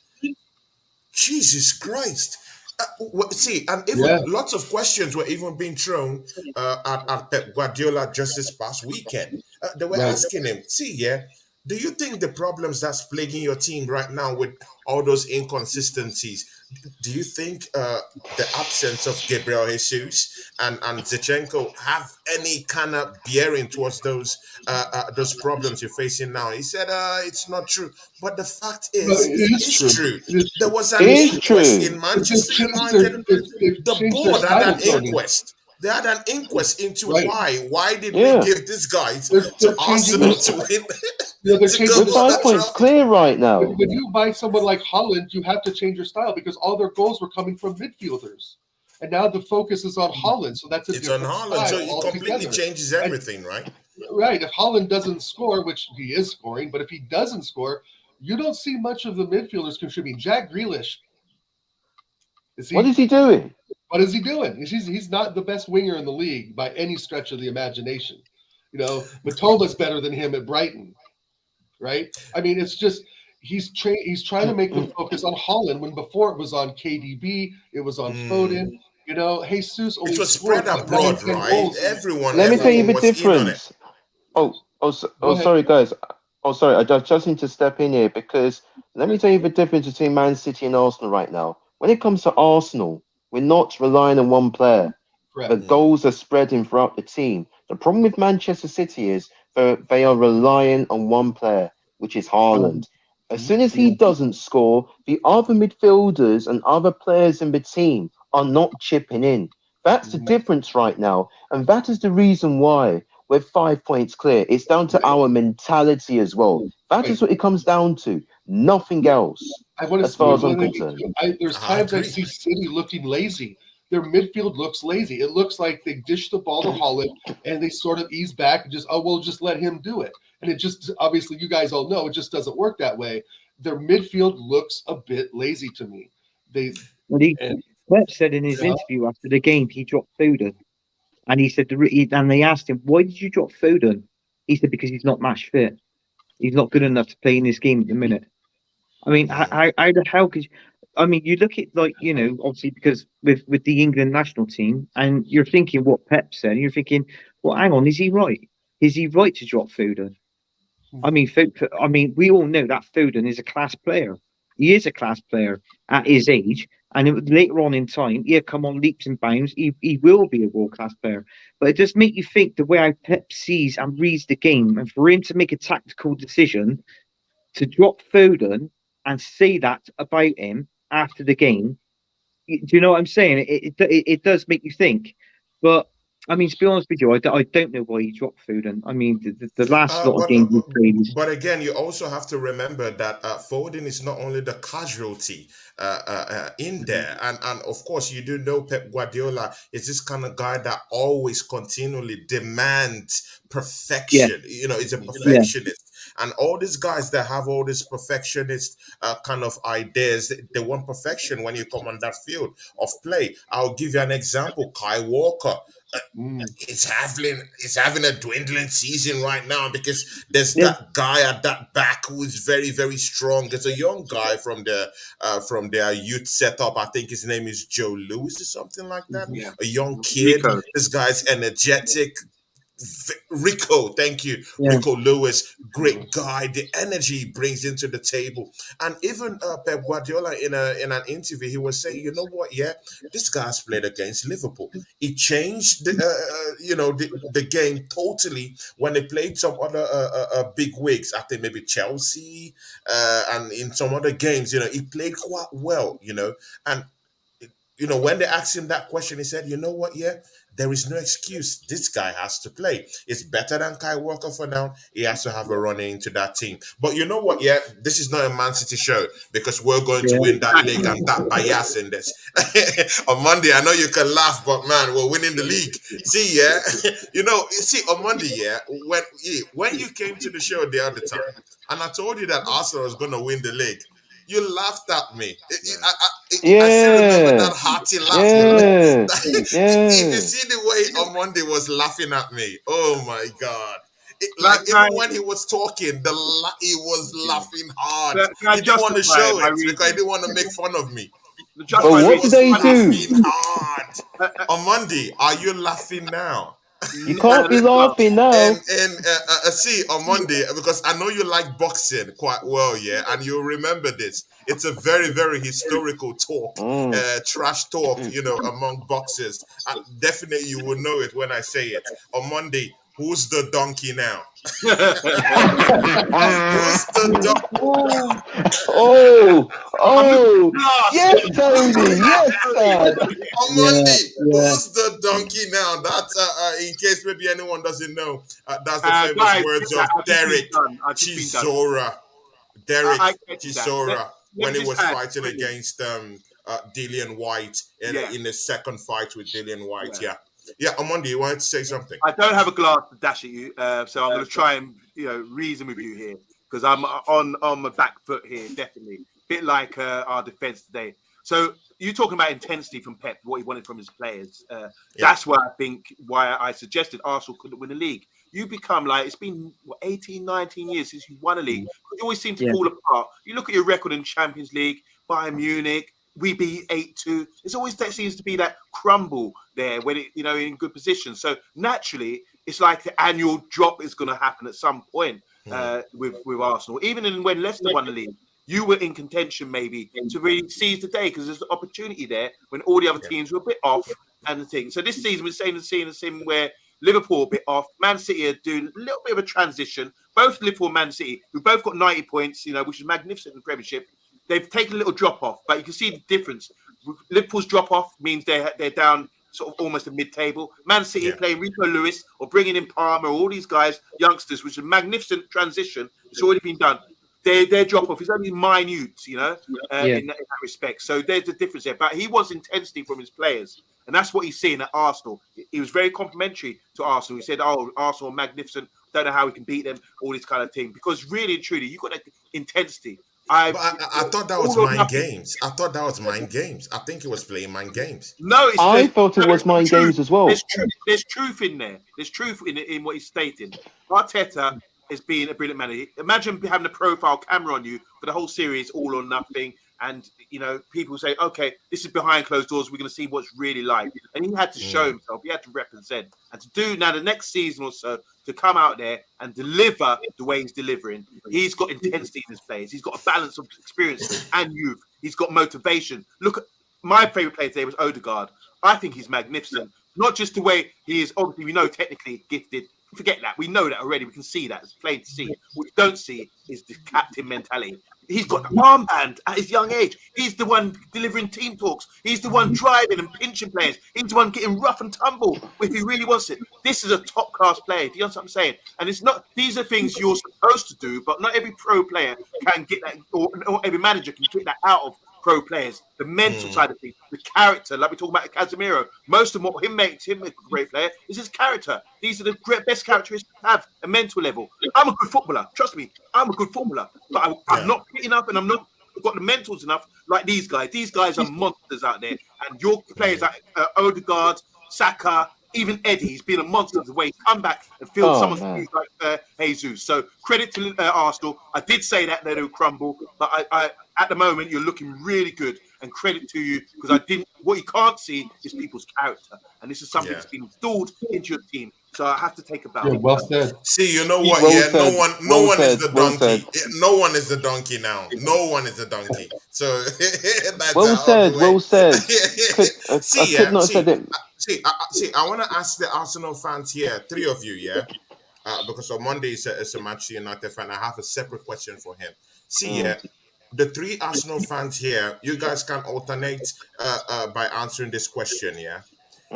Speaker 1: Jesus Christ. See, and even lots of questions were even being thrown at Pep Guardiola just this past weekend. They were asking him, see, do you think the problems that's plaguing your team right now with all those inconsistencies, do you think the absence of Gabriel Jesus and Zinchenko have any kind of bearing towards those problems you're facing now? He said, it's not true. But the fact is, it is true. There was an inquest in Manchester United. The board had an inquest. They had an inquest into why did we give these guys to Arsenal to win?
Speaker 2: The 5 points clear right now.
Speaker 4: When you buy someone like Holland, you have to change your style because all their goals were coming from midfielders. And now the focus is on Holland, so that's
Speaker 1: it's on Holland, so it completely changes everything, right?
Speaker 4: Right. If Holland doesn't score, which he is scoring, but if he doesn't score, you don't see much of the midfielders contributing. Jack Grealish.
Speaker 2: What is he doing?
Speaker 4: What is he doing? He's not the best winger in the league by any stretch of the imagination. Matoma's better than him at Brighton, right? I mean, it's just he's trying to make the focus on Holland when before it was on KDB, it was on Foden. Jesus only
Speaker 1: it was spread abroad, right? Everyone.
Speaker 2: Let me tell you the
Speaker 1: was
Speaker 2: difference. Sorry, guys. Sorry, I just need to step in here because let me tell you the difference between Man City and Arsenal right now. When it comes to Arsenal, we're not relying on one player.
Speaker 4: Correct.
Speaker 2: The goals are spreading throughout the team. The problem with Manchester City is they are relying on one player, which is Haaland. As soon as he doesn't score, the other midfielders and other players in the team are not chipping in. That's the difference right now. And that is the reason why we're 5 points clear. It's down to our mentality as well. That is what it comes down to. Nothing else. As far as I'm concerned.
Speaker 4: There's times I see City looking lazy. Their midfield looks lazy. It looks like they dish the ball to Holland and they sort of ease back and just let him do it. And it just, obviously, you guys all know, it just doesn't work that way. Their midfield looks a bit lazy to me.
Speaker 5: Pep said in his interview after the game, he dropped Foden. And he said, and they asked him, why did you drop Foden? He said, because he's not match fit. He's not good enough to play in this game at the minute. I mean, how the hell could you? I mean, you look at obviously because with the England national team, and you're thinking what Pep said, and you're thinking, well, hang on, is he right? Is he right to drop Foden? I mean, we all know that Foden is a class player. He is a class player at his age, and later on in time, he'll come on leaps and bounds. He will be a world-class player. But it does make you think the way how Pep sees and reads the game, and for him to make a tactical decision to drop Foden and say that about him after the game. Do you know what I'm saying? It does make you think. But I mean, to be honest with you, I don't know why he dropped Foden. I mean, the last lot of games he played.
Speaker 1: But again, you also have to remember that Foden is not only the casualty in there, and of course, you do know Pep Guardiola is this kind of guy that always continually demands perfection. He's a perfectionist. And all these guys that have all these perfectionist kind of ideas, they want perfection when you come on that field of play. I'll give you an example. Kai Walker. He's having a dwindling season right now because there's that guy at that back who is very, very strong. There's a young guy from their youth setup. I think his name is Joe Lewis or something like that. A young kid. This guy's energetic. Rico, thank you,
Speaker 5: Yeah.
Speaker 1: Rico Lewis, great guy. The energy he brings into the table, and even Pep Guardiola in an interview, he was saying, you know what, yeah, this guy's played against Liverpool. He changed the game totally when they played some other big wigs. I think maybe Chelsea, and in some other games, he played quite well, and when they asked him that question, he said, you know what, yeah, there is no excuse. This guy has to play. It's better than Kai Walker for now. He has to have a run into that team. But you know what, yeah, this is not a Man City show because we're going to
Speaker 5: Yeah.
Speaker 1: win that league. I'm that biased in this. On Monday, I know you can laugh, but man, we're winning the league. See, yeah, on Monday, yeah, when you came to the show the other time, and I told you that Arsenal was going to win the league, you laughed at me. I still remember that hearty laugh. If you see the way Omondi was laughing at me, oh my God. Even when he was talking, he was laughing hard.
Speaker 3: Can I
Speaker 1: He didn't want to
Speaker 3: justify
Speaker 1: show
Speaker 3: my
Speaker 1: it because he
Speaker 3: reason?
Speaker 1: didn't want to make fun of me.
Speaker 3: Just
Speaker 1: But
Speaker 3: my
Speaker 1: he
Speaker 6: what
Speaker 1: was
Speaker 6: did they
Speaker 1: laughing
Speaker 6: do?
Speaker 1: hard. Omondi, are you laughing now?
Speaker 6: You can't be laughing now.
Speaker 1: And see on Monday, because I know you like boxing quite well, yeah, and you remember this. It's a very, very historical talk, trash talk, among boxers. Definitely, you will know it when I say it. On Monday, who's the donkey now? Who's the donkey?
Speaker 6: Yes, Tony, yes, Dad.
Speaker 1: On
Speaker 5: Yeah,
Speaker 1: Monday,
Speaker 5: yeah.
Speaker 1: who's the donkey now? That's in case maybe anyone doesn't know. That's the famous
Speaker 3: guys,
Speaker 1: words of
Speaker 3: I've just been
Speaker 1: Derek
Speaker 3: done. I've just been done.
Speaker 1: Chisora. Derek
Speaker 3: I get that.
Speaker 1: Chisora, when he
Speaker 3: just
Speaker 1: was
Speaker 3: add,
Speaker 1: fighting
Speaker 3: quickly.
Speaker 1: against Dillian White in the second fight with Dillian White. Yeah. Omondi, you wanted to say something?
Speaker 3: I don't have a glass to dash at you, so I'm going to try and reason with you here because I'm on my back foot here, definitely. Bit like our defense today. So you talking about intensity from Pep, what he wanted from his players. That's why I suggested Arsenal couldn't win the league. You become like, it's been 18, 19 years since you won a league. You always seem to fall apart. You look at your record in Champions League, Bayern Munich, we beat 8-2. There's always that seems to be that crumble there when it, in good position. So naturally, it's like the annual drop is going to happen at some point with Arsenal. Even when Leicester won the league, you were in contention maybe to really seize the day because there's an opportunity there when all the other teams were a bit off and the thing. So this season we're seeing the same where Liverpool a bit off, Man City are doing a little bit of a transition. Both Liverpool and Man City, who both got 90 points, which is magnificent in the Premiership. They've taken a little drop off, but you can see the difference. Liverpool's drop off means they're down sort of almost a mid-table. Man City playing Rico Lewis or bringing in Palmer, all these guys, youngsters, which is a magnificent transition. It's already been done. Their drop off is only minute, in that respect. So there's the difference there. But he wants intensity from his players, and that's what he's seeing at Arsenal. He was very complimentary to Arsenal. He said, "Oh, Arsenal are magnificent. Don't know how we can beat them." All this kind of thing. Because really and truly, you got that intensity.
Speaker 1: I thought that was mind games. I thought that was mind games. I think he was playing mind games.
Speaker 3: No,
Speaker 6: I thought it was mind games as well.
Speaker 3: There's truth in there. There's truth in what he's stating. Arteta is being a brilliant manager. Imagine having a profile camera on you for the whole series, all or nothing. And, people say, okay, this is behind closed doors. We're going to see what's really like. And he had to show himself. He had to represent. And to do now the next season or so, to come out there and deliver the way he's delivering, he's got intensity in his players. He's got a balance of experience and youth. He's got motivation. Look, my favourite player today was Odegaard. I think he's magnificent. Not just the way he is, obviously, we know technically gifted. Forget that. We know that already. We can see that. It's plain to see. What we don't see is the captain mentality. He's got the armband at his young age. He's the one delivering team talks. He's the one driving and pinching players. He's the one getting rough and tumble if he really wants it. This is a top-class player. Do you understand what I'm saying? And it's not. These are things you're supposed to do, but not every pro player can get that, or every manager can get that out of pro players. The mental side of things, the character, like we talk about Casemiro. Most of what makes him a great player is his character. These are the best characteristics to have, a mental level. I'm a good footballer. Trust me, I'm a good footballer. But I'm not fit enough and I'm not got the mentals enough like these guys. These guys are monsters out there. And your players like Odegaard, Saka, even Eddie's been a monster the way he's come back and filled someone's shoes like Jesus. So credit to Arsenal. I did say that they'll crumble, but I at the moment you're looking really good, and credit to you because what you can't see is people's character, and this is something that's been installed into your team. So I have to take a bow.
Speaker 4: Yeah, well said.
Speaker 1: See, you know what?
Speaker 6: Well
Speaker 1: Yeah,
Speaker 6: said,
Speaker 1: no
Speaker 6: well
Speaker 1: one is
Speaker 6: said,
Speaker 1: the
Speaker 6: well
Speaker 1: donkey.
Speaker 6: said.
Speaker 1: No one is the donkey now. No one is the donkey. So that's
Speaker 6: Well
Speaker 1: out of
Speaker 6: said,
Speaker 1: the way.
Speaker 6: well said. I
Speaker 1: See,
Speaker 6: could
Speaker 1: yeah,
Speaker 6: not have said it.
Speaker 1: see. I want to ask the Arsenal fans here, three of you, yeah, because on Monday is a Manchester United fan. I have a separate question for him. See, yeah, the three Arsenal fans here, you guys can alternate by answering this question, yeah.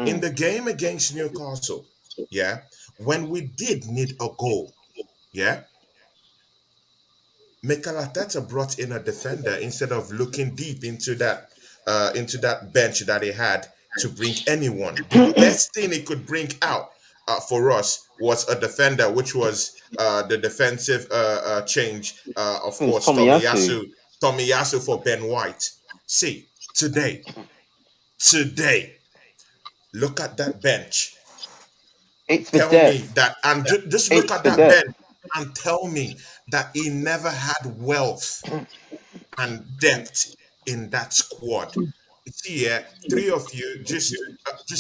Speaker 1: In the game against Newcastle, yeah, when we did need a goal, yeah, mikelarteta brought in a defender instead of looking deep into that bench that he had to bring anyone. The best thing he could bring out for us was a defender, which was the defensive change, of
Speaker 6: It's
Speaker 1: course,
Speaker 6: Tomiyasu.
Speaker 1: Tomiyasu for Ben White. See, today, look at that bench.
Speaker 6: It's the
Speaker 1: Tell me
Speaker 6: depth.
Speaker 1: that, and just look
Speaker 6: It's
Speaker 1: at
Speaker 6: the
Speaker 1: that
Speaker 6: depth.
Speaker 1: bench and tell me that he never had wealth and depth in that squad. See, yeah, three of you, just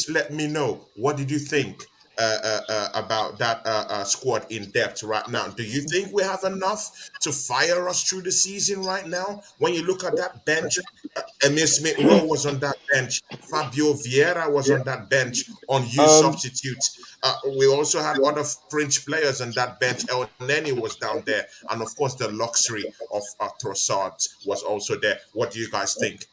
Speaker 1: let me know, what did you think about that squad in depth right now? Do you think we have enough to fire us through the season right now? When you look at that bench, Emil Smith Rowe was on that bench. Fabio Vieira was on that bench on youth
Speaker 6: Um,
Speaker 1: substitutes. We also had other French players on that bench. El Neni was down there, and of course the luxury of Trossard was also there. What do you guys think?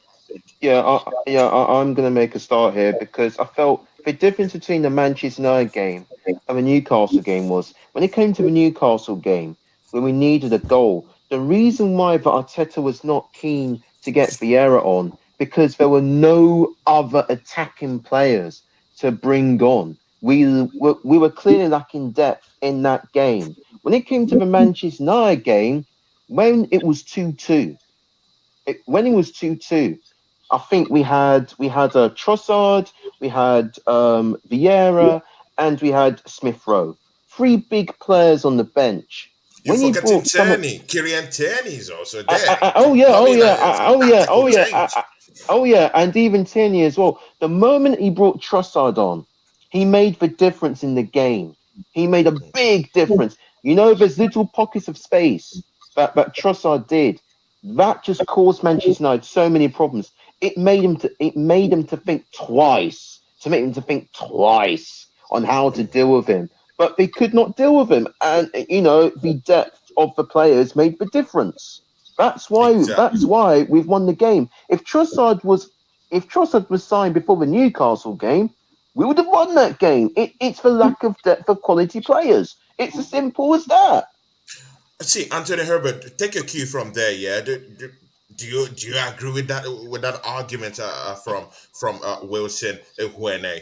Speaker 6: I'm going to make a start here because I felt the difference between the Manchester United game and the Newcastle game was when it came to the Newcastle game, when we needed a goal. The reason why the Arteta was not keen to get Vieira on because there were no other attacking players to bring on. We were clearly lacking depth in that game. When it came to the Manchester United game, when it was 2-2, when it was 2-2, I think we had a Trossard, we had Vieira, and we had Smith Rowe. Three big players on the bench.
Speaker 1: You're
Speaker 6: When you
Speaker 1: forgetting
Speaker 6: brought some,
Speaker 1: Tierney. Kieran Tierney is also there.
Speaker 6: oh yeah, oh
Speaker 1: Coming
Speaker 6: yeah,
Speaker 1: as
Speaker 6: oh yeah,
Speaker 1: tactical
Speaker 6: oh yeah,
Speaker 1: change.
Speaker 6: oh yeah, and even Tierney as well. The moment he brought Trossard on, he made the difference in the game. He made a big difference. You know, there's little pockets of space that Trossard did. That just caused Manchester United so many problems. It made him to think twice, to make him to think twice on how to deal with him. But they could not deal with him, and the depth of the players made the difference. That's why.
Speaker 1: Exactly.
Speaker 6: That's why we've won the game. If Trossard was signed before the Newcastle game, we would have won that game. It's the lack of depth of quality players. It's as simple as that.
Speaker 1: See, Anthony Herbert, take a cue from there. Yeah, do you agree with that argument from Wilson Huene?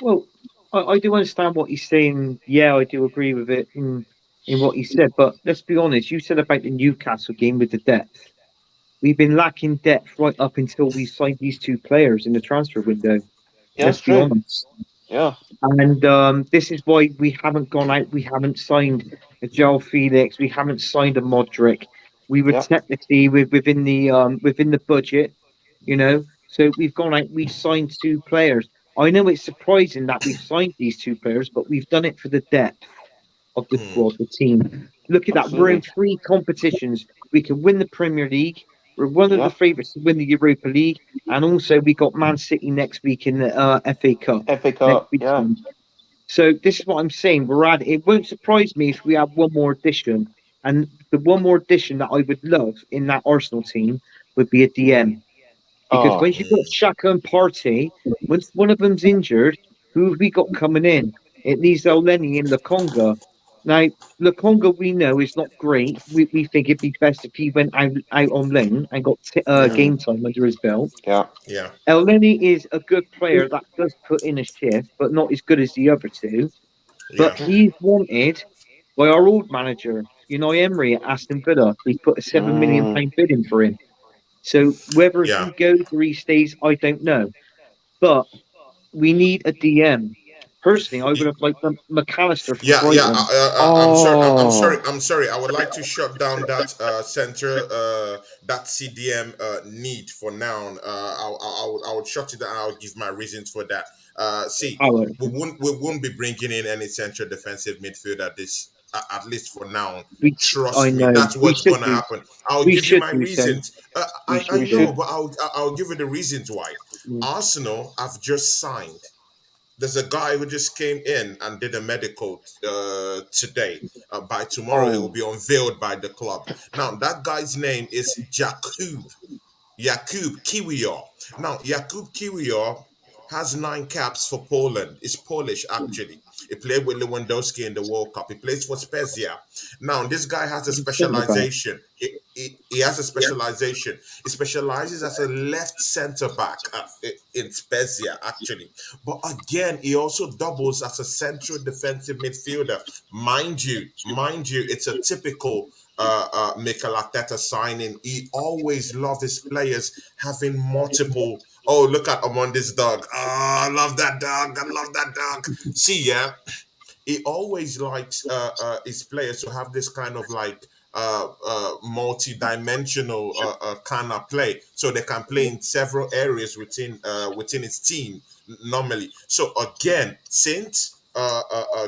Speaker 5: Well, I do understand what he's saying. Yeah, I do agree with it in what he said. But let's be honest. You said about the Newcastle game with the depth. We've been lacking depth right up until we signed these two players in the transfer window.
Speaker 6: Yeah,
Speaker 5: Let's
Speaker 6: it's
Speaker 5: be
Speaker 6: true.
Speaker 5: honest.
Speaker 6: Yeah.
Speaker 5: And this is why we haven't gone out. We haven't signed a JoaoFelix. We haven't signed a Mudryk. We were
Speaker 6: Yeah.
Speaker 5: technically within the budget, you know. So we've gone out. We've signed two players. I know it's surprising that we've signed these two players, but we've done it for the depth of the
Speaker 1: Hmm.
Speaker 5: squad, the team. Look at that. We're in
Speaker 6: Absolutely.
Speaker 5: three competitions. We can win the Premier League. We're one of the
Speaker 6: Yeah.
Speaker 5: favourites to win the Europa League, and also we got Man City next week in the FA Cup
Speaker 6: FA
Speaker 5: next
Speaker 6: Cup. Yeah.
Speaker 5: weekend. So this is what I'm saying. It won't surprise me if we have one more addition, and the one more addition that I would love in that Arsenal team would be a DM. Because
Speaker 6: Oh.
Speaker 5: when you've got Shaka and Partey, once one of them's injured, who have we got coming in? It needs Elneny and Lokonga. Now, Lokonga we know is not great. We think it'd be best if he went out on loan and got
Speaker 6: Mm,
Speaker 5: game time under his belt.
Speaker 6: yeah.
Speaker 1: Yeah,
Speaker 5: Elneny is a good player that does put in a shift, but not as good as the other two. But
Speaker 1: yeah,
Speaker 5: he's wanted by our old manager, Emery at Aston Villa. We put a £7 million
Speaker 6: Mm,
Speaker 5: bid in for him. So whether
Speaker 1: yeah.
Speaker 5: he goes or he stays, I don't know. But we need a DM. Personally, I would have liked McAllister from
Speaker 1: Yeah, yeah.
Speaker 5: Brighton.
Speaker 1: I'm sorry.
Speaker 6: Oh,
Speaker 1: I'm sorry. I would like to shut down that center, that CDM need for now. I would shut it down. I'll give my reasons for that. See,
Speaker 5: I would.
Speaker 1: we won't be bringing in any central defensive midfielder this at least for now.
Speaker 5: I
Speaker 1: Trust me,
Speaker 5: know.
Speaker 1: that's
Speaker 5: We
Speaker 1: what's
Speaker 5: should
Speaker 1: gonna
Speaker 5: do.
Speaker 1: happen. I'll
Speaker 5: We
Speaker 1: give you
Speaker 5: should
Speaker 1: my
Speaker 5: do so.
Speaker 1: reasons.
Speaker 5: We
Speaker 1: I
Speaker 6: we
Speaker 5: should do.
Speaker 1: know,
Speaker 6: should.
Speaker 1: but I'll give you the reasons why.
Speaker 5: Mm.
Speaker 1: Arsenal have just signed. There's a guy who just came in and did a medical today. By tomorrow, it will
Speaker 6: Oh,
Speaker 1: be unveiled by the club. Now, that guy's name is Jakub Kiwior. Now, Jakub Kiwior has 9 caps for Poland. He's Polish, actually. He played with Lewandowski in the World Cup. He plays for Spezia. Now, this guy has a
Speaker 5: He's a centre back.
Speaker 1: specialization. He has a specialization. He specializes as a left centre back in Spezia, actually. But again, he also doubles as a central defensive midfielder. Mind you, it's a typical mikelarteta signing. He always loved his players having multiple. Oh, look at Omondi's dog. Oh, I love that dog. I love that dog. See, yeah, he always likes his players to have this kind of like multi-dimensional kind of play, so they can play in several areas within his team normally. So again, since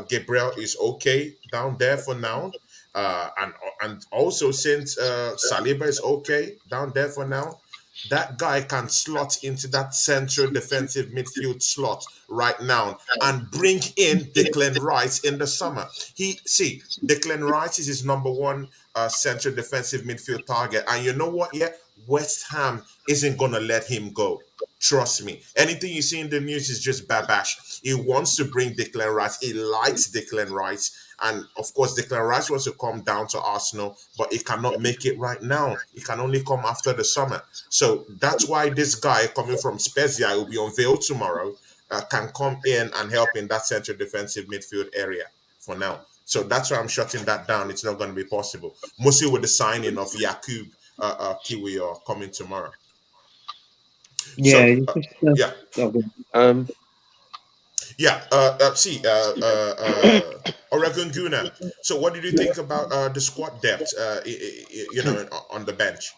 Speaker 1: Gabriel is okay down there for now, and also since Saliba is okay down there for now, that guy can slot into that central defensive midfield slot right now and bring in DeclanRice in the summer. DeclanRice is his number one central defensive midfield target, and you know what? Yeah, West Ham isn't gonna let him go. Trust me. Anything you see in the news is just babash. He wants to bring DeclanRice. He likes DeclanRice. And of course, DeclanRice wants to come down to Arsenal, but he cannot make it right now. He can only come after the summer. So that's why this guy coming from Spezia, will be unveiled tomorrow, can come in and help in that central defensive midfield area for now. So that's why I'm shutting that down. It's not going to be possible. Mostly with the signing of Jakub Kiwi or coming tomorrow.
Speaker 5: Yeah,
Speaker 1: So
Speaker 5: it's just,
Speaker 1: yeah,
Speaker 6: um,
Speaker 1: OregonGoon. So what did you think about the squad depth? On the bench.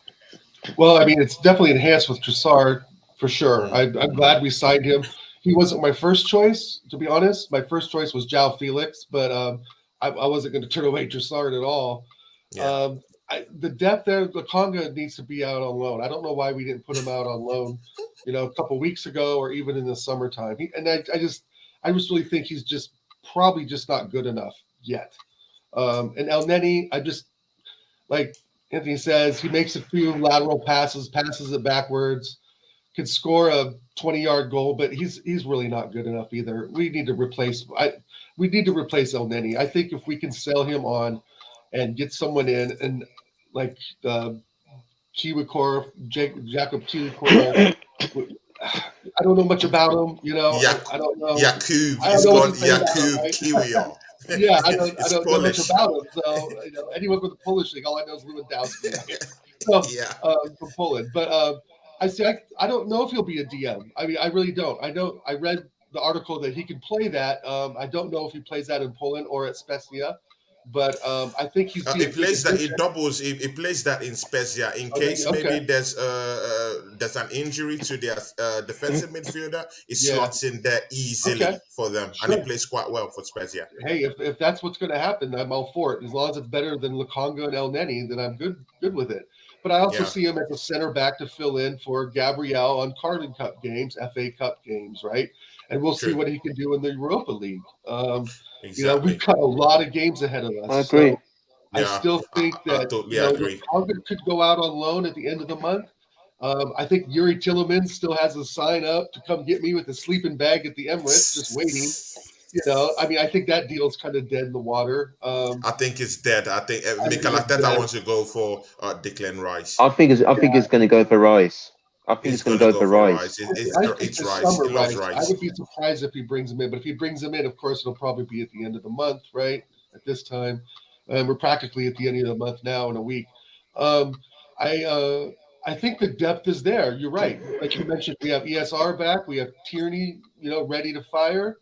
Speaker 4: Well, I mean, it's definitely enhanced with Trossard for sure.
Speaker 1: Mm.
Speaker 4: I'm glad we signed him. He wasn't my first choice, to be honest. My first choice was JoaoFelix, but I wasn't going to turn away Trossard at all.
Speaker 1: Yeah.
Speaker 4: The depth there, the Conga needs to be out on loan. I don't know why we didn't put him out on loan, a couple weeks ago or even in the summertime. I just really think he's just probably just not good enough yet. And El Neni, I just like Anthony says, he makes a few lateral passes it backwards, could score a 20-yard goal, but he's really not good enough either. We need to replace El Neni. I think if we can sell him on and get someone in and like Kiwikor, Jacob Kiwikor, I don't know much about him, I don't know.
Speaker 1: Jakub.
Speaker 4: I don't
Speaker 1: He's
Speaker 4: know what
Speaker 1: called
Speaker 4: to say about him,
Speaker 1: Jakub
Speaker 4: right?
Speaker 1: Kiwior.
Speaker 4: Yeah, I
Speaker 1: It's
Speaker 4: don't know much
Speaker 1: Polish.
Speaker 4: about him. So anyone with a Polish thing, all I know is Lewandowski. Right? So
Speaker 1: Yeah.
Speaker 4: from Poland, but I don't know if he'll be a DM. I mean, I really don't. I read the article that he can play that. I don't know if he plays that in Poland or at Spezia, but I think he's
Speaker 1: He plays that. He doubles. He plays that in Spezia in case maybe
Speaker 4: Okay.
Speaker 1: there's an injury to their defensive midfielder. He
Speaker 4: Yeah.
Speaker 1: slots in there easily
Speaker 4: Okay.
Speaker 1: for them, and he plays quite well for Spezia.
Speaker 4: Hey, if that's what's going to happen, I'm all for it. As long as it's better than Lukonga and El Neni, then I'm good with it. But I also
Speaker 1: Yeah.
Speaker 4: see him as a center back to fill in for Gabriel on Carling Cup games, FA Cup games, right? And we'll see
Speaker 1: True.
Speaker 4: what he can do in the Europa League.
Speaker 1: Exactly.
Speaker 4: We've got a lot of games ahead of us.
Speaker 6: I agree.
Speaker 4: So I
Speaker 1: Yeah,
Speaker 4: still think
Speaker 1: I
Speaker 4: that
Speaker 1: totally agree.
Speaker 4: Lukonga could go out on loan at the end of the month. I think Yuri Tillemans still has a sign up to come get me with a sleeping bag at the Emirates, just waiting. I mean, I think that deal's kind of dead in the water.
Speaker 1: I think it's dead. I think
Speaker 4: think
Speaker 1: Mikel
Speaker 4: it's
Speaker 1: Arteta
Speaker 4: dead.
Speaker 1: wants to go for DeclanRice.
Speaker 6: I think it's going to go for Rice. I think
Speaker 1: He's
Speaker 6: it's going
Speaker 1: gonna
Speaker 6: to go
Speaker 1: go
Speaker 6: for
Speaker 1: for
Speaker 6: Rice.
Speaker 1: Rice.
Speaker 4: I think
Speaker 1: It's
Speaker 4: the
Speaker 1: Rice.
Speaker 4: summer
Speaker 1: He loves
Speaker 4: Rice. I
Speaker 1: Rice.
Speaker 4: would be surprised if he brings him in, but if he brings him in, of course, it'll probably be at the end of the month, right? At this time, and we're practically at the end of the month now in a week. I think the depth is there. You're right. Like you mentioned, we have ESR back. We have Tierney, ready to fire.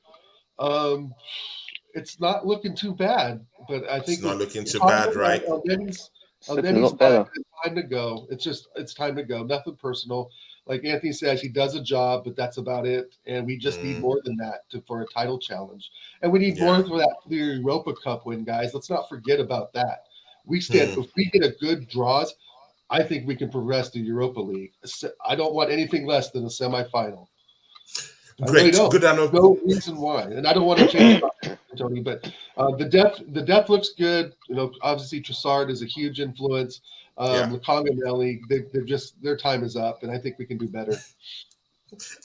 Speaker 4: It's not looking too bad, but I
Speaker 1: It's
Speaker 4: think
Speaker 1: not looking
Speaker 4: it's
Speaker 1: too bad, right?
Speaker 6: It's looking a lot better.
Speaker 4: time to go. It's time to go. Nothing personal. Like Anthony says, he does a job, but that's about it. And we just need more than that for a title challenge. And we need more for that clear Europa Cup win, guys. Let's not forget about that. If we get a good draws, I think we can progress to Europa League. I don't want anything less than a semifinal. I really
Speaker 1: Great,
Speaker 4: don't.
Speaker 1: good.
Speaker 4: No reason why, and I don't want to change it, Tony. But the depth looks good. You know, obviously Trossard is a huge influence. Lukonga and Nelly, their time is up, and I think we can do better.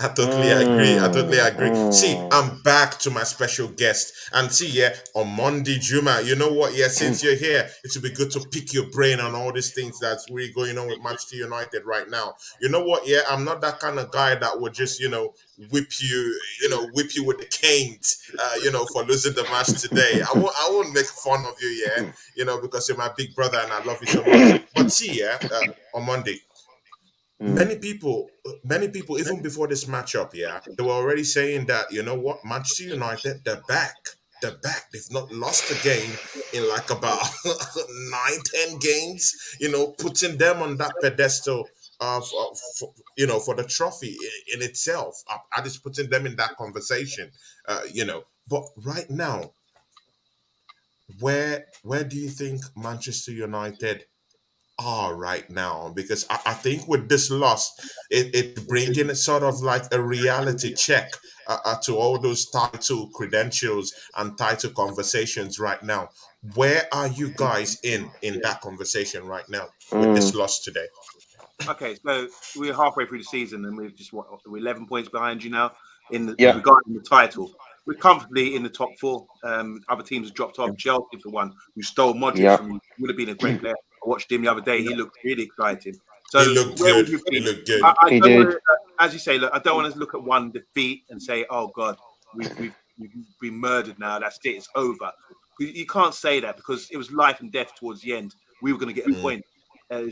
Speaker 1: I totally agree. I totally agree. See, I'm back to my special guest. And see, Omondi Juma. You know what? Yeah, since you're here, it would be good to pick your brain on all these things that's really going on with Manchester United right now. You know what? Yeah, I'm not that kind of guy that would just, whip you with the canes, for losing the match today. I won't make fun of you, because you're my big brother and I love you so much. But see, Omondi, many people, even before this matchup, they were already saying that, you know what, Manchester United, they're back. They've not lost a game in like about 9, 10 games. Putting them on that pedestal for the trophy in itself. I just putting them in that conversation. But right now, where do you think Manchester United are right now? Because I think with this loss, it's bringing sort of like a reality check to all those title credentials and title conversations right now. Where are you guys in that conversation right now with this loss today?
Speaker 3: Okay, so we're halfway through the season, and we're 11 points behind you now
Speaker 6: Yeah.
Speaker 3: regarding the title. We're comfortably in the top four. Other teams have dropped off. Chelsea, for one, who stole Mudryk from you, would have been a great player. I watched him the other day. He looked really exciting. So
Speaker 1: He looked
Speaker 3: where would
Speaker 1: good.
Speaker 3: you
Speaker 1: He
Speaker 3: be?
Speaker 1: looked good.
Speaker 3: I
Speaker 6: He
Speaker 3: don't
Speaker 6: did.
Speaker 3: want to, as you say, look, I don't want to look at one defeat and say, "Oh God, we've been murdered now. That's it. It's over." You can't say that because it was life and death towards the end. We were going to get a point.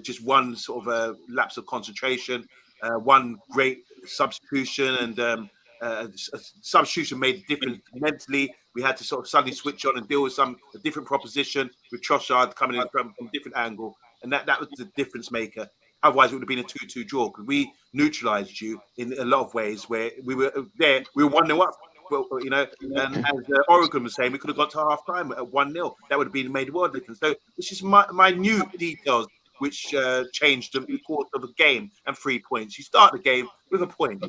Speaker 3: Just one sort of lapse of concentration, one great substitution, and a substitution made a difference mentally. We had to sort of suddenly switch on and deal with a different proposition with Trossard coming in from a different angle, and that was the difference maker. Otherwise, it would have been a 2-2 draw because we neutralised you in a lot of ways where we were there. We were 1-0 up. Well, and as Oregon was saying, we could have got to half time at 1-0. That would have been made a world difference. So it's just minute details which changed the course of the game, and 3 points. You start the game with a point.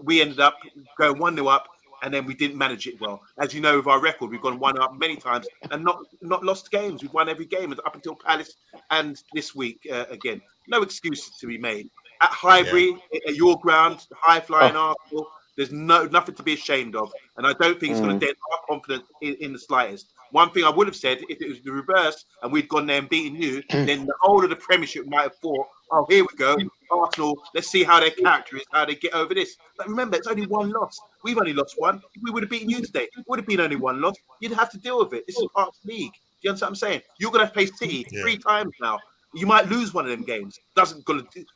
Speaker 3: We ended up going 1-0 up, and then we didn't manage it well. As you know, with our record, we've gone 1-0 up many times and not lost games. We've won every game up until Palace and this week again. No excuses to be made. At Highbury, at your ground, high flying Arsenal, there's nothing to be ashamed of, and I don't think it's going to dent our confidence in the slightest. One thing I would have said, if it was the reverse and we'd gone there and beaten you, then the whole of the Premiership might have thought, "Oh, here we go, Arsenal. Let's see how their character is, how they get over this." But remember, it's only one loss. We've only lost one. If we would have beaten you today, it would have been only one loss. You'd have to deal with it. This is part of the league. Do you understand what I'm saying? You're going to face City 3 times now. You might lose one of them games.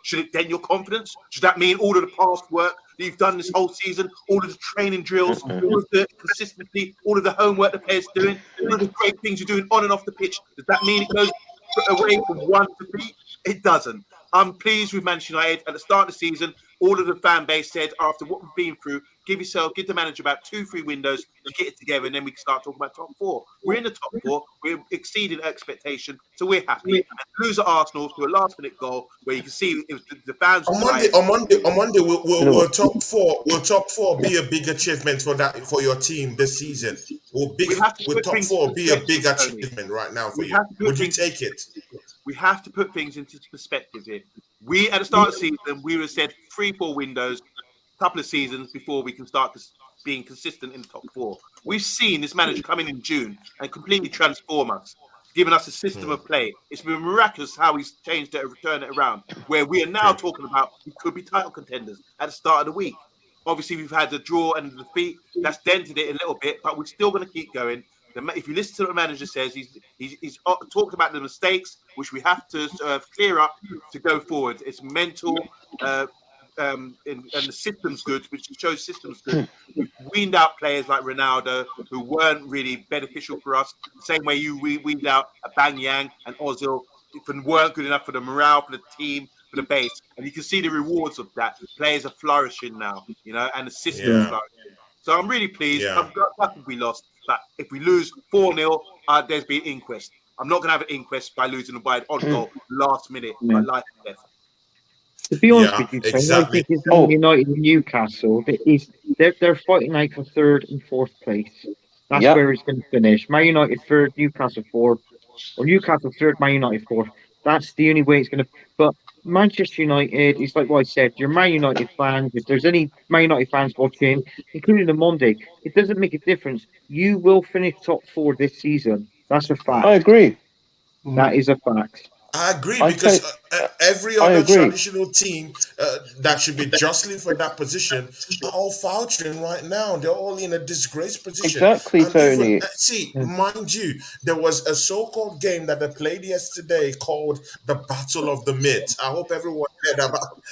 Speaker 3: Should it dent your confidence? Should that mean all of the past work that you've done this whole season, all of the training drills, all of the consistency, all of the homework the players are doing, all of the great things you're doing on and off the pitch, does that mean it goes away from one defeat? It doesn't. I'm pleased with Manchester United. At the start of the season, all of the fan base said, after what we've been through, give the manager about 2-3 windows to get it together, and then we can start talking about top 4. We're in the top 4. We're exceeding expectation, so we're happy. And lose at Arsenal to a last-minute goal where you can see it was the fans.
Speaker 1: On Monday, will top four. Will top 4 be a big achievement for your team this season? Will top 4 be a big achievement right now for you? Would you take it?
Speaker 3: We have to put things into perspective here. We, at the start of the season, we were said 3-4 windows, a couple of seasons before we can start being consistent in the top 4. We've seen this manager come in June and completely transform us, giving us a system of play. It's been miraculous how he's changed it and turned it around, where we are now talking about we could be title contenders at the start of the week. Obviously, we've had the draw and the defeat. That's dented it a little bit, but we're still going to keep going. If you listen to what the manager says, he's talked about the mistakes, which we have to clear up to go forward. It's mental and the system's good, which shows system's good. We've weaned out players like Ronaldo who weren't really beneficial for us. The same way you weaned out a Banyang and Ozil, if weren't good enough for the morale, for the team, for the base. And you can see the rewards of that. Players are flourishing now, and the system's
Speaker 1: Yeah.
Speaker 3: flourishing. So I'm really pleased.
Speaker 1: Yeah.
Speaker 3: I'm glad we lost. But if we lose 4-0, there's been an inquest. I'm not going to have an inquest by losing by an odd goal last minute. My life and death.
Speaker 5: To be honest
Speaker 1: Yeah,
Speaker 5: with you, Tony,
Speaker 1: exactly.
Speaker 5: I think it's Man United and Newcastle. They're fighting out for third and fourth place. That's where it's going to finish. Man United third, Newcastle fourth, or Newcastle third, Man United fourth. That's the only way it's going to. But Manchester United, it's like what I said. You're Man United fans. If there's any Man United fans watching, including Omondi, it doesn't make a difference. You will finish top 4 this season. That's a fact.
Speaker 6: I agree.
Speaker 5: That is a fact.
Speaker 1: I agree
Speaker 6: I
Speaker 1: because
Speaker 6: take-
Speaker 1: every
Speaker 6: I
Speaker 1: other
Speaker 6: agree.
Speaker 1: traditional team that should be jostling for that position are all faltering right now. They're all in a disgraced position.
Speaker 6: Exactly,
Speaker 1: And
Speaker 6: Tony.
Speaker 1: even, see, mind you, there was a so-called game that they played yesterday called the Battle of the Mids. I hope everyone heard about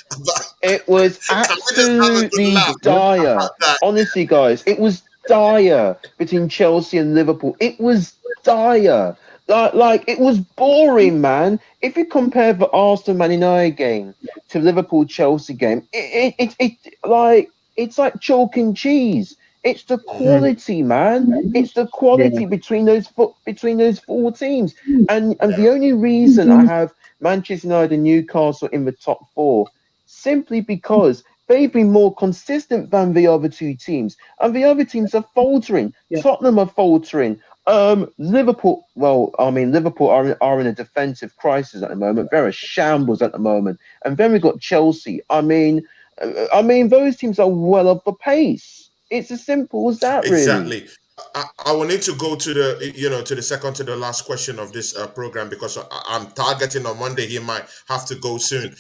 Speaker 6: It was
Speaker 1: Can we just have a good
Speaker 6: absolutely
Speaker 1: laugh
Speaker 6: dire.
Speaker 1: about that?
Speaker 6: Honestly, guys, it was dire between Chelsea and Liverpool. It was dire. Like it was boring, man. If you compare the Arsenal Man United game to Liverpool Chelsea game, it's like chalk and cheese. It's the quality, man. It's the quality between those 4 teams. And the only reason I have Manchester United and Newcastle in the top 4 simply because they've been more consistent than the other 2 teams, and the other teams are faltering. Tottenham are faltering. Liverpool. Well, I mean, Liverpool are in a defensive crisis at the moment. They're a shambles at the moment, and then we got Chelsea. I mean, those teams are well off the pace. It's as simple as that, really.
Speaker 1: Exactly. I will need to go to the second to the last question of this program because I'm targeting on Monday. He might have to go soon.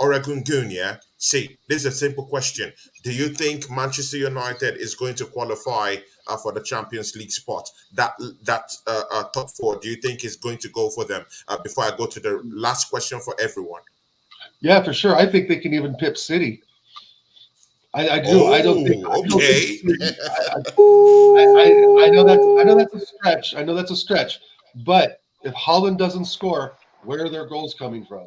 Speaker 1: OregonGoon, yeah. See, this is a simple question. Do you think Manchester United is going to qualify for the Champions League spot? That top 4, do you think is going to go for them? Before I go to the last question for everyone.
Speaker 4: Yeah, for sure. I think they can even pip City. I do. I don't think.
Speaker 1: Okay.
Speaker 4: I know that's a stretch. I know that's a stretch. But if Holland doesn't score, where are their goals coming from?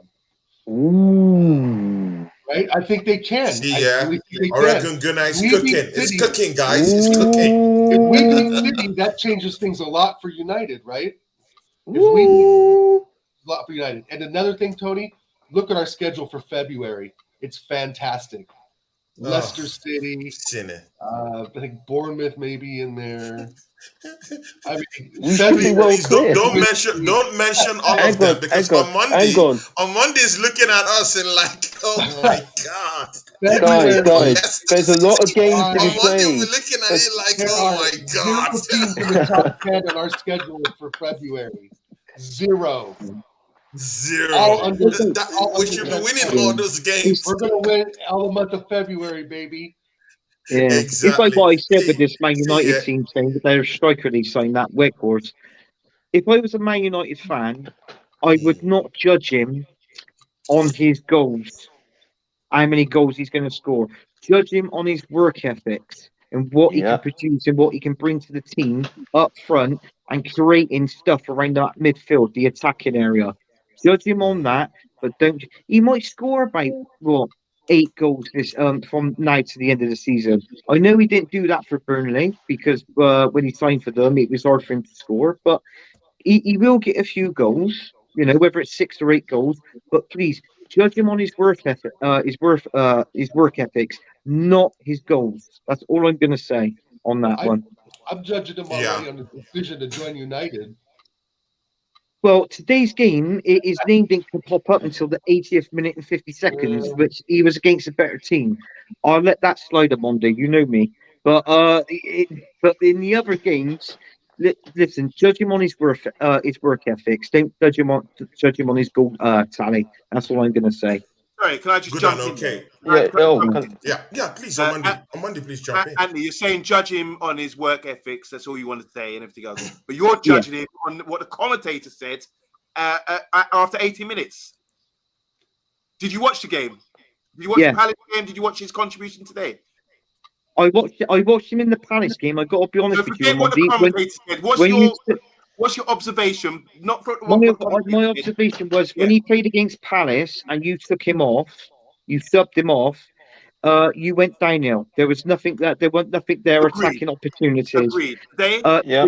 Speaker 6: Ooh.
Speaker 4: Right? I think they can.
Speaker 1: See,
Speaker 4: OregonGoon
Speaker 1: is cooking. It's cooking, guys. It's cooking.
Speaker 4: If we beat City, that changes things a lot for United, right? If we beat a lot for United. And another thing, Tony, look at our schedule for February. It's fantastic. Leicester City. I think Bournemouth may be in there. I mean,
Speaker 1: please don't mention all of them because on Monday is looking at us and like, oh my god,
Speaker 6: guys, there's a lot of games to be played.
Speaker 1: We're looking at it like, oh my god.
Speaker 4: 0 teams in the top 10 on our schedule for February. 0.
Speaker 1: We should be winning all those games.
Speaker 4: We're going to win all the month of February, baby.
Speaker 5: Yeah, exactly. It's like what I said with this Man United team saying that their striker they signed that Weghorst. If I was a Man United fan, I would not judge him on his goals, how many goals he's going to score. Judge him on his work ethics and what he can produce and what he can bring to the team up front and creating stuff around that midfield, the attacking area. Judge him on that, but don't. He might score about 8 goals this from now to the end of the season. I know he didn't do that for Burnley because when he signed for them, it was hard for him to score. But he will get a few goals, whether it's 6 or 8 goals. But please judge him on his work ethic, his work ethics, not his goals. That's all I'm going to say on that one.
Speaker 4: I'm judging him already on the decision to join United.
Speaker 5: Well, today's game, his name didn't pop up until the 80th minute and 50 seconds, which he was against a better team. I'll let that slide, Omondi. You know me. But in the other games, listen, judge him on his work ethics. Don't judge him on his goal tally. That's all I'm going to say.
Speaker 3: Sorry, can I just jump in?
Speaker 1: Okay. Please, Omondi, please jump in.
Speaker 3: Andy, you're saying judge him on his work ethics. That's all you want to say and everything else. But you're judging him on what the commentator said after 80 minutes. Did you watch the game? Did you watch
Speaker 5: Yeah.
Speaker 3: the Palace game? Did you watch his contribution today?
Speaker 5: I watched him in the Palace game. I got to be honest
Speaker 3: So
Speaker 5: with you,
Speaker 3: forget what the
Speaker 5: Omondi.
Speaker 3: commentator said. What's your observation? Not for what the commentator
Speaker 5: My
Speaker 3: said.
Speaker 5: observation was when he played against Palace and you took him off, you subbed him off. You went downhill. There was nothing there weren't nothing there
Speaker 3: Agreed.
Speaker 5: attacking opportunities.
Speaker 3: Agreed. Today,
Speaker 6: Yeah.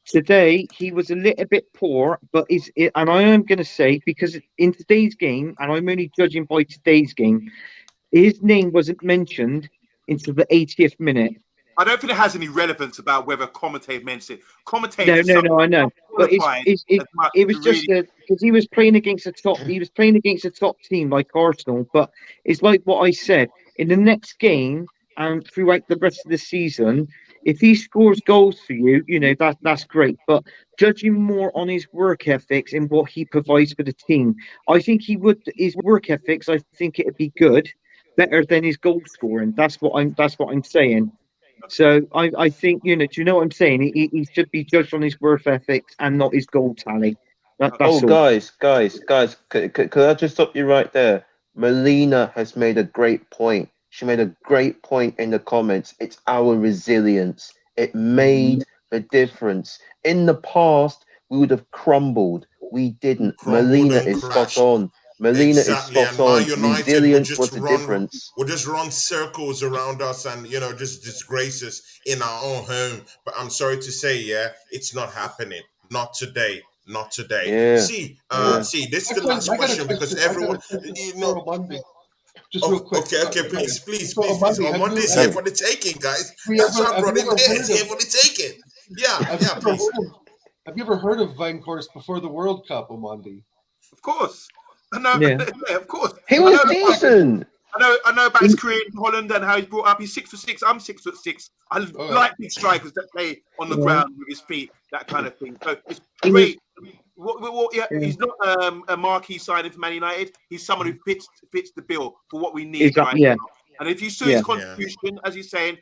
Speaker 5: Today he was a little bit poor, but and I am going to say, because in today's game, and I'm only judging by today's game, his name wasn't mentioned until the 80th minute.
Speaker 3: I don't think it has any relevance about whether commentator mentioned it. Commentator,
Speaker 5: No, I know, but it was just because he was playing against a top team like Arsenal. But it's like what I said in the next game and throughout the rest of the season. If he scores goals for you, that's great. But judging more on his work ethics and what he provides for the team, I think his work ethics. I think it'd be good, better than his goal scoring. That's what I'm saying. So I think, do you know what I'm saying? He should be judged on his work ethics and not his goal tally. That's all.
Speaker 6: Guys, could I just stop you right there? Melina has made a great point. She made a great point in the comments. It's our resilience. It made the difference. In the past, we would have crumbled. We didn't. Melina is spot on. Melina is spot on. Resilience was the difference.
Speaker 1: We'll just run circles around us and, just disgrace us in our own home. But I'm sorry to say, it's not happening. Not today. Not today.
Speaker 6: Yeah.
Speaker 1: See, this is the last question because everyone,
Speaker 4: Just real quick.
Speaker 1: Okay, please. Omondi's here for the taking, guys. That's why I brought him here. He's here for the taking. Yeah, please.
Speaker 4: Have you ever heard of Weghorst before the World Cup, Omondi?
Speaker 3: Of course. I know. Yeah, of course.
Speaker 6: He was decent.
Speaker 3: I know about his career in Holland and how he's brought up. He's 6'6". I'm 6'6". I like big strikers that play on the ground with his feet, that kind of thing. So it's great. He's not a marquee signing for ManUtd. He's someone who fits the bill for what we need right now. And if you saw his contribution, as he's saying,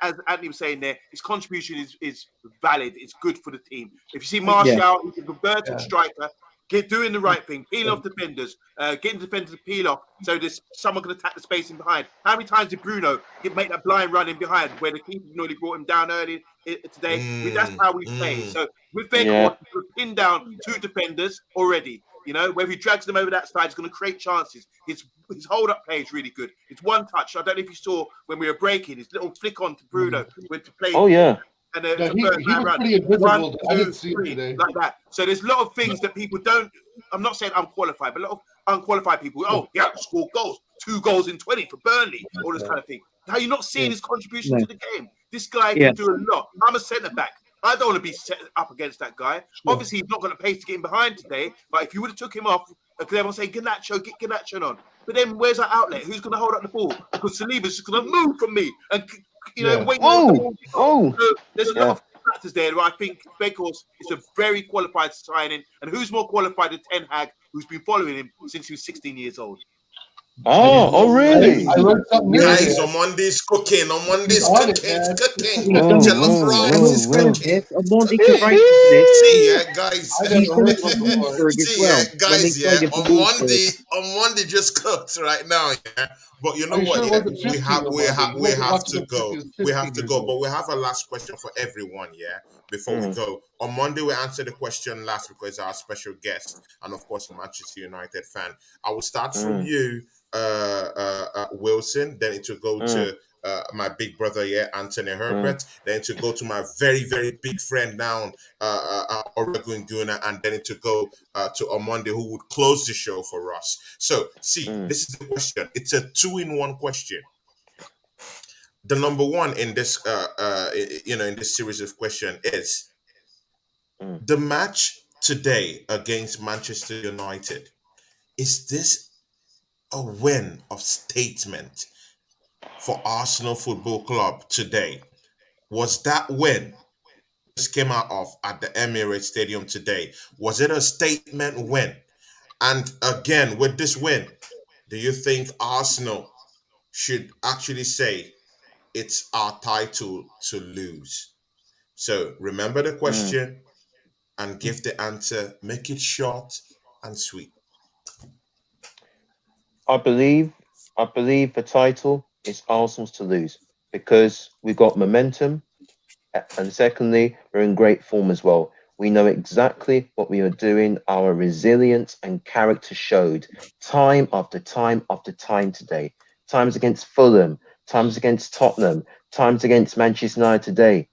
Speaker 3: as Anthony was saying there, his contribution is valid. It's good for the team. If you see Martial, he's a converted striker, doing the right thing, peeling off defenders, getting defenders to peel off, so there's someone can attack the space in behind. How many times did Bruno make that blind run in behind where the keeper nearly brought him down early today? That's how we play. So with Weghorst, we pin down 2 defenders already. Whether he drags them over that side, he's going to create chances. His hold-up play is really good. It's one touch. I don't know if you saw when we were breaking, his little flick on to Bruno went to play.
Speaker 6: Oh, yeah.
Speaker 3: And
Speaker 4: he was pretty invisible. I didn't see it today.
Speaker 3: Like that. So there's a lot of things that people don't. I'm not saying unqualified, but a lot of unqualified people. Score goals, 2 goals in 20 for Burnley, all this kind of thing. Now you're not seeing his contribution to the game. This guy can do a lot. I'm a centre back. I don't want to be set up against that guy. Obviously, he's not got the pace to get in behind today. But if you would have took him off, because everyone's saying Garnacho, get Garnacho on. But then where's our outlet? Who's going to hold up the ball? Because Saliba's just going to move from me and wait. So there's a lot of factors there where I think Weghorst is a very qualified signing. And who's more qualified than Ten Hag, who's been following him since he was 16 years old?
Speaker 6: Oh, really?
Speaker 4: I learned something new.
Speaker 1: Guys, Omondi's cooking. It's cooking. Jollof rice is cooking.
Speaker 5: Omondi can write this.
Speaker 1: See, guys.
Speaker 5: He's done it for Wolfsburg as well.
Speaker 1: Guys, Omondi just cooked right now, But you know what? We have to go. We have to go. But we have a last question for everyone, before we go. On Monday, we answer the question last because our special guest, and of course, a Manchester United fan. I will start from you, Wilson. Then it will go to my big brother, Anthony Herbert. Then to go to my very, very big friend now, OregonGoon, and then to go to Omondi, who would close the show for us. So, this is the question. It's a 2-in-1 question. The number one in this, in this series of questions is the match today against Manchester United. Is this a win of statement for Arsenal Football Club today? Was that win this came out of at the Emirates Stadium today? Was it a statement win? And again, with this win, do you think Arsenal should actually say it's our title to lose? So remember the question and give the answer. Make it short and sweet.
Speaker 6: I believe the title is Arsenal's to lose because we've got momentum, and secondly, we're in great form as well. We know exactly what we are doing. Our resilience and character showed time after time after time today. Times against Fulham, times against Tottenham, times against Manchester United today.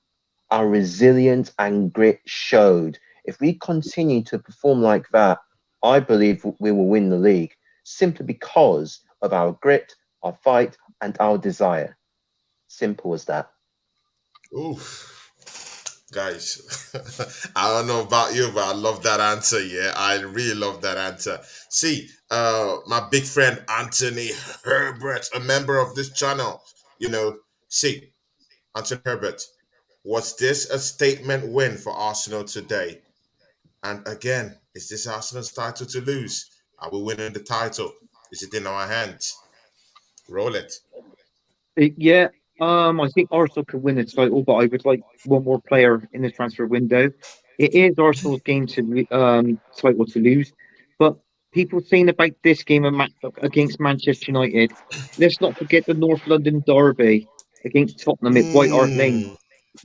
Speaker 6: Our resilience and grit showed. If we continue to perform like that, I believe we will win the league simply because of our grit, our fight, and our desire. Simple as that.
Speaker 1: Oof. Guys, I don't know about you, but I love that answer. Yeah, I really love that answer. See, my big friend Anthony Herbert, a member of this channel, you know, see, Anthony Herbert, was this a statement win for Arsenal today? And again, is this Arsenal's title to lose? Are we winning the title? Is it in our hands? Roll it.
Speaker 5: Yeah, I think Arsenal could win the title, but I would like one more player in the transfer window. It is Arsenal's game title to lose, but people saying about this game against Manchester United, let's not forget the North London derby against Tottenham at White Hart Lane.
Speaker 1: Mm,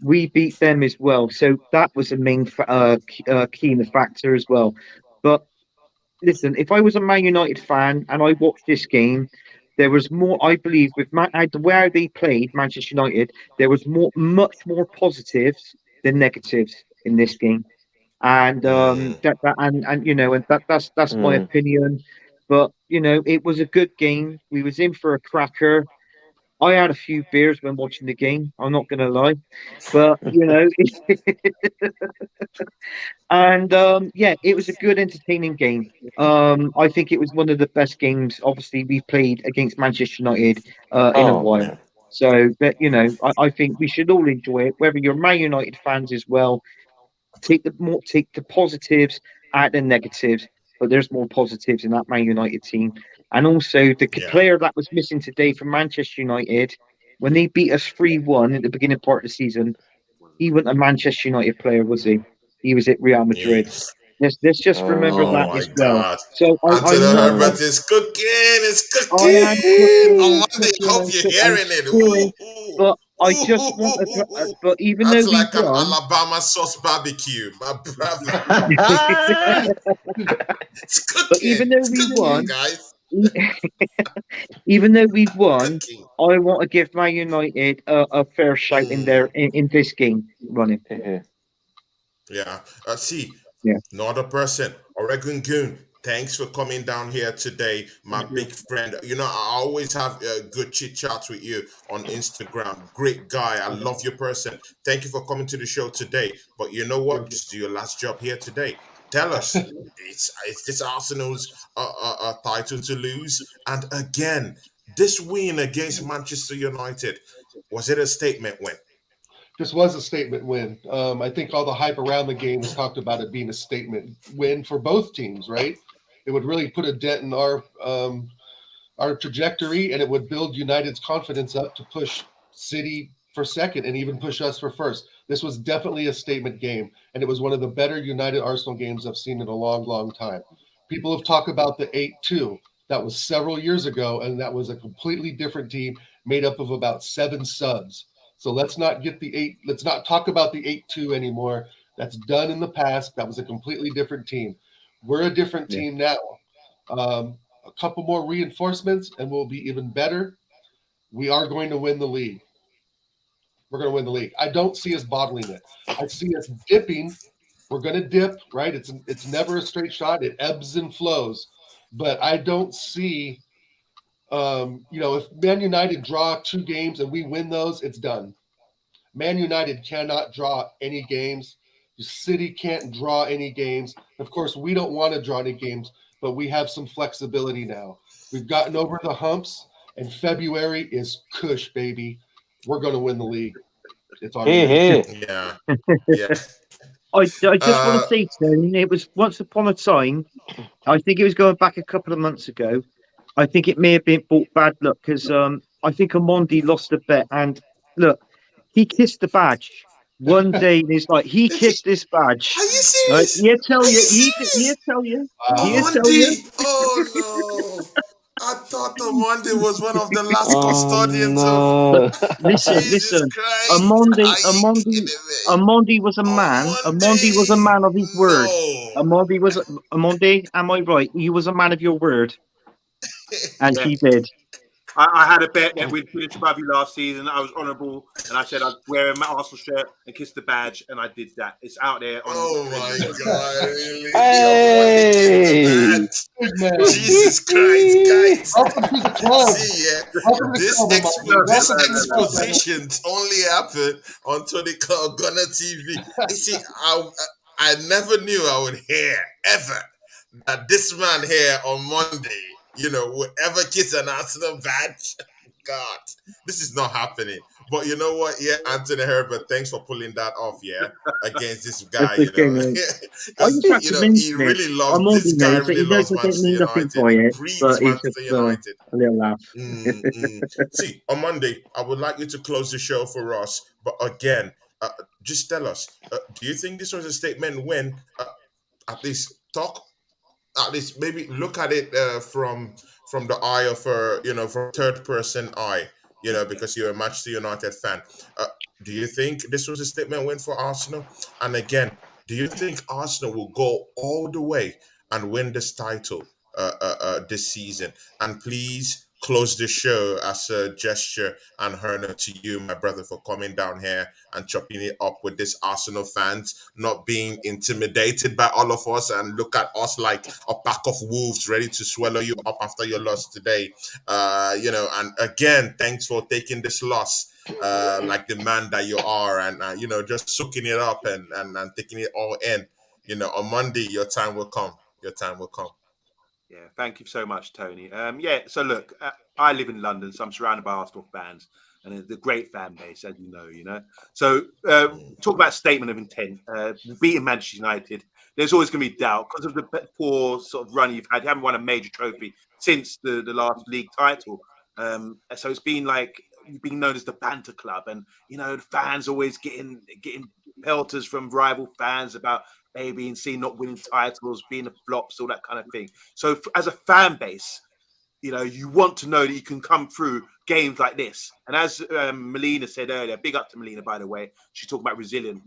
Speaker 5: We beat them as well, so that was a main key in the factor as well. But listen, if I was a Man United fan and I watched this game, there was more. I believe with where they played Manchester United, there was much more positives than negatives in this game, and
Speaker 1: mm.
Speaker 5: and you know, and that's my
Speaker 6: Mm.
Speaker 5: opinion. But you know, it was a good game. We was in for a cracker. I had a few beers when watching the game. I'm not going to lie, but you know, and yeah, it was a good, entertaining game. I think it was one of the best games, obviously, we've played against Manchester United in a
Speaker 6: Oh
Speaker 5: while.
Speaker 6: yeah.
Speaker 5: So, but you know, I think we should all enjoy it, whether you're Man United fans as well. Take the positives out the negatives, but there's more positives in that Man United team, and also the
Speaker 1: Yeah,
Speaker 5: player that was missing today from Manchester United when they beat us 3-1 at the beginning part of the season. He wasn't a Manchester United player, was he? He was at Real
Speaker 1: yeah.
Speaker 5: Madrid. Let's just remember
Speaker 1: Oh
Speaker 5: that
Speaker 6: Oh.
Speaker 1: my
Speaker 5: as well.
Speaker 1: God.
Speaker 5: So I
Speaker 1: Anthony
Speaker 5: know
Speaker 1: Herbert
Speaker 6: Mm.
Speaker 1: is cooking. It's
Speaker 5: I am
Speaker 1: cooking.
Speaker 5: cooking,
Speaker 1: Omondi, I hope you're
Speaker 5: and
Speaker 1: hearing it.
Speaker 5: steering,
Speaker 1: Ooh, ooh,
Speaker 5: but I
Speaker 1: ooh,
Speaker 5: just
Speaker 1: ooh,
Speaker 5: want
Speaker 1: ooh, ooh, ooh.
Speaker 5: but even though
Speaker 1: That's
Speaker 5: we
Speaker 1: like an
Speaker 5: won,
Speaker 1: Alabama sauce barbecue, my brother. It's
Speaker 5: but
Speaker 1: cooking.
Speaker 5: even though
Speaker 1: It's
Speaker 5: we
Speaker 1: cooking,
Speaker 5: won,
Speaker 1: guys.
Speaker 5: even though we won,
Speaker 1: Cooking.
Speaker 5: I want to give Man United a fair shout in there
Speaker 1: Mm,
Speaker 5: in this game running.
Speaker 1: yeah. See,
Speaker 5: Yeah.
Speaker 1: another person, OregonGoon. Thanks for coming down here today, my
Speaker 4: Thank you.
Speaker 1: big friend. You know, I always have good chit chats with you on Instagram. Great guy. I love your person. Thank you for coming to the show today. But you know what?
Speaker 4: Thank
Speaker 1: Just do your last job here today. Tell us,
Speaker 4: you.
Speaker 1: it's this Arsenal's title to lose? And again, this win against Manchester United, was it a statement win?
Speaker 4: This was a statement win. I think all the hype around the game has talked about it being a statement win for both teams, right? It would really put a dent in our trajectory, and it would build United's confidence up to push City for second and even push us for first. This was definitely a statement game, and it was one of the better United Arsenal games I've seen in a long, long time. People have talked about the 8-2. That was several years ago, and that was a completely different team made up of about 7 subs. So let's not talk about the 8-2 anymore. That's done in the past. That was a completely different team. We're a different
Speaker 5: Yeah.
Speaker 4: team now. A couple more reinforcements and we'll be even better. We are going to win the league. We're going to win the league. I don't see us bottling it. I see us dipping. We're going to dip, right? It's never a straight shot. It ebbs and flows. But I don't see, if Man United draw 2 games and we win those, it's done. Man United cannot draw any games. The City can't draw any games. Of course, we don't want to draw any games, but we have some flexibility now. We've gotten over the humps, and February is cush, baby. We're going to win the league. It's our
Speaker 6: Here,
Speaker 4: league.
Speaker 6: here.
Speaker 1: Yeah, yeah.
Speaker 5: I just want to
Speaker 1: Uh,
Speaker 5: say, Tony, it was once upon a time. I think it was going back a couple of months ago. I think it may have been brought bad luck because I think Omondi lost a bet. And look, he kissed the badge one day, and he's like, he
Speaker 1: did you?
Speaker 5: kissed this badge.
Speaker 1: Are you
Speaker 5: Right?
Speaker 1: serious?
Speaker 5: He'll tell
Speaker 1: Are
Speaker 5: you.
Speaker 1: you
Speaker 5: He'll
Speaker 1: serious?
Speaker 5: tell you.
Speaker 4: Wow.
Speaker 5: He'll tell you.
Speaker 1: Omondi! Oh no! I thought Omondi was one of the last
Speaker 6: Oh
Speaker 1: custodians of.
Speaker 6: no.
Speaker 1: Jesus
Speaker 5: Listen.
Speaker 1: Christ!
Speaker 5: Amondi,
Speaker 1: Are you
Speaker 5: Amondi,
Speaker 1: kidding me?
Speaker 5: Amondi was a man. Amondi was a
Speaker 1: Omondi,
Speaker 5: man of his word.
Speaker 1: no.
Speaker 5: Amondi. Am I right? He was a man of your word, and
Speaker 3: Yeah.
Speaker 5: he did.
Speaker 3: I had a bet that we'd finish above you last season. I was honourable, and I said I'd wear my Arsenal shirt and kiss the badge, and I did that. It's out there on.
Speaker 1: Oh my God! Really? Omondi kissed the
Speaker 6: Hey.
Speaker 1: badge.
Speaker 4: Big man.
Speaker 1: Jesus Christ, guys!
Speaker 4: Welcome to the club.
Speaker 1: See, yeah,
Speaker 4: Welcome to the club, Omondi.
Speaker 1: this
Speaker 4: Welcome to the club, man.
Speaker 1: expositions only happen on Tony Gunner TV. You see, I never knew I would hear ever that this man here on Monday, would ever kiss an Arsenal badge. God, this is not happening. But you know what? Yeah, Anthony Herbert, thanks for pulling that off. Yeah, against this guy,
Speaker 5: That's okay, mate. I
Speaker 1: because
Speaker 5: just have to
Speaker 1: he
Speaker 5: mention it.
Speaker 1: really loves
Speaker 5: Amondi
Speaker 1: this guy.
Speaker 5: knows that
Speaker 1: Really
Speaker 5: he knows
Speaker 1: loves
Speaker 5: I don't
Speaker 1: Manchester
Speaker 5: mean nothing
Speaker 1: United.
Speaker 5: by
Speaker 1: He
Speaker 5: it,
Speaker 1: breeds
Speaker 5: but he's just
Speaker 1: Manchester United.
Speaker 5: a little laugh.
Speaker 1: See, on Monday, I would like you to close the show for us. But again, just tell us, do you think this was a statement win? At least talk, at least maybe look at it from the eye of from third person eye, because you're a Manchester United fan. Uh, do you think this was a statement win for Arsenal? And again, do you think Arsenal will go all the way and win this title this season? And please close the show as a gesture and honor to you, my brother, for coming down here and chopping it up with this Arsenal fans, not being intimidated by all of us and look at us like a pack of wolves ready to swallow you up after your loss today. And again, thanks for taking this loss like the man that you are, and just soaking it up and taking it all in. On Monday, your time will come. Your time will come.
Speaker 3: Yeah, thank you so much, Tony. Yeah, so look, I live in London, so I'm surrounded by Arsenal fans, and it's a great fan base, as you know. So, talk about statement of intent. Beating Manchester United, there's always going to be doubt because of the poor sort of run you've had. You haven't won a major trophy since the last league title. So it's been like you've been known as the banter club, and the fans always getting pelters from rival fans about A, B, and C not winning titles, being a flops, all that kind of thing. So as a fan base, you want to know that you can come through games like this. And as Melina said earlier, big up to Melina, by the way. She talked about resilience.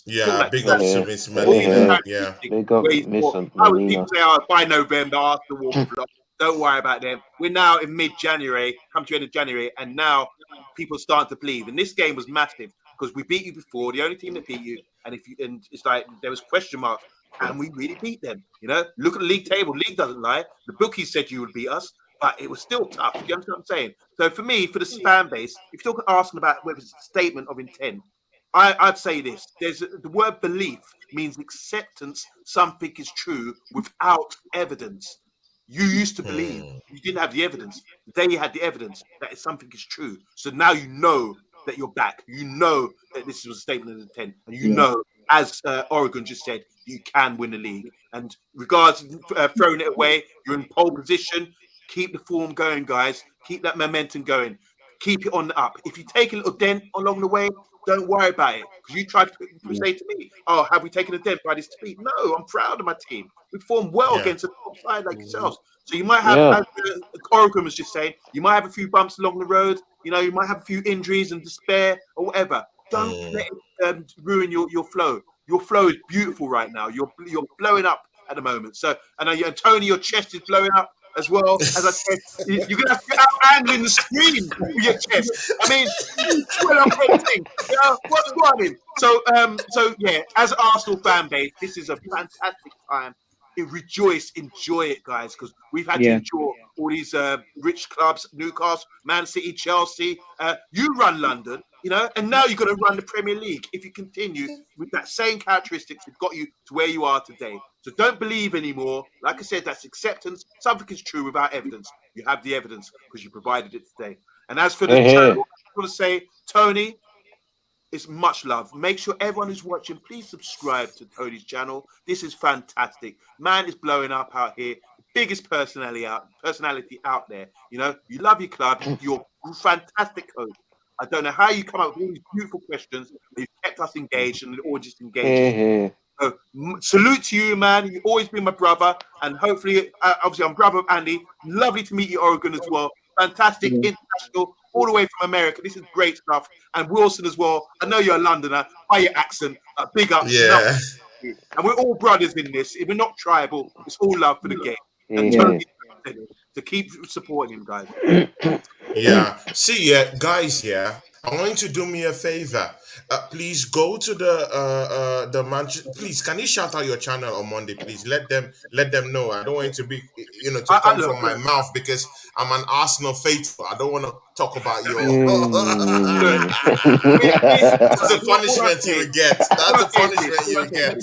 Speaker 1: Yeah, big up to Miss Melina. Yeah.
Speaker 6: Big up, Miss
Speaker 3: I would
Speaker 6: Melina.
Speaker 3: people say, by November, Arsenal will flop. Don't worry about them. We're now in mid-January, come to the end of January, and now people are starting to believe. And this game was massive because we beat you before, the only team that beat you. And it's like there was question marks, and we really beat them. Look at the league table. League doesn't lie. The bookies said you would beat us, but it was still tough. You understand what I'm saying? So for me, for the fan base, if you're asking about whether it's a statement of intent, I'd say this: the word belief means acceptance. Something is true without evidence. You used to believe, you didn't have the evidence. They had the evidence that something is true. So now you know that you're back. You know that this was a statement of intent, and you know, as Oregon just said, you can win the league. And regards throwing it away, you're in pole position. Keep the form going, guys. Keep that momentum going. Keep it on the up. If you take a little dent along the way, don't worry about it. Because you tried to say to me, "Oh, have we taken a dent by this defeat?" No, I'm proud of my team. We performed well against a top side like yourselves. So you might have, as Oregon was just saying, you might have a few bumps along the road. You might have a few injuries and despair or whatever. Don't let it ruin your flow. Your flow is beautiful right now. You're blowing up at the moment. So, and Tony, your chest is blowing up as well. As I said, you're gonna have to get out angling the screen with your chest. I mean, what's running? So yeah, as an Arsenal fan base, this is a fantastic time. Rejoice, enjoy it, guys, because we've had to endure all these rich clubs, Newcastle, Man City, Chelsea. You run London, and now you're going to run the Premier League if you continue with that same characteristics that got you to where you are today. So don't believe anymore. Like I said, that's acceptance. Something is true without evidence. You have the evidence because you provided it today. And as for the channel, I want to say, Tony, it's much love. Make sure everyone who's watching, please subscribe to Tony's channel. This is fantastic. Man is blowing up out here. Biggest personality out there. You love your club. You're a fantastic coach. I don't know how you come up with all these beautiful questions. You've kept us engaged and the audience engaged. So, salute to you, man. You've always been my brother, and hopefully, obviously, I'm brother of Andy. Lovely to meet you, Oregon, as well. Fantastic, international, all the way from America. This is great stuff. And Wilson as well. I know you're a Londoner by your accent. Big up.
Speaker 1: Yeah.
Speaker 3: And we're all brothers in this. We're not tribal. It's all love for the game. And
Speaker 6: Yeah.
Speaker 3: Tony, to keep supporting him, guys.
Speaker 1: Yeah. See, guys, I want you to do me a favor. Please go to the please, can you shout out your channel on Monday, please? Let them know. I don't want it to be, to come from my mouth, because I'm an Arsenal faithful. I don't want to talk about your. That's the punishment you will get. That's the punishment you will get.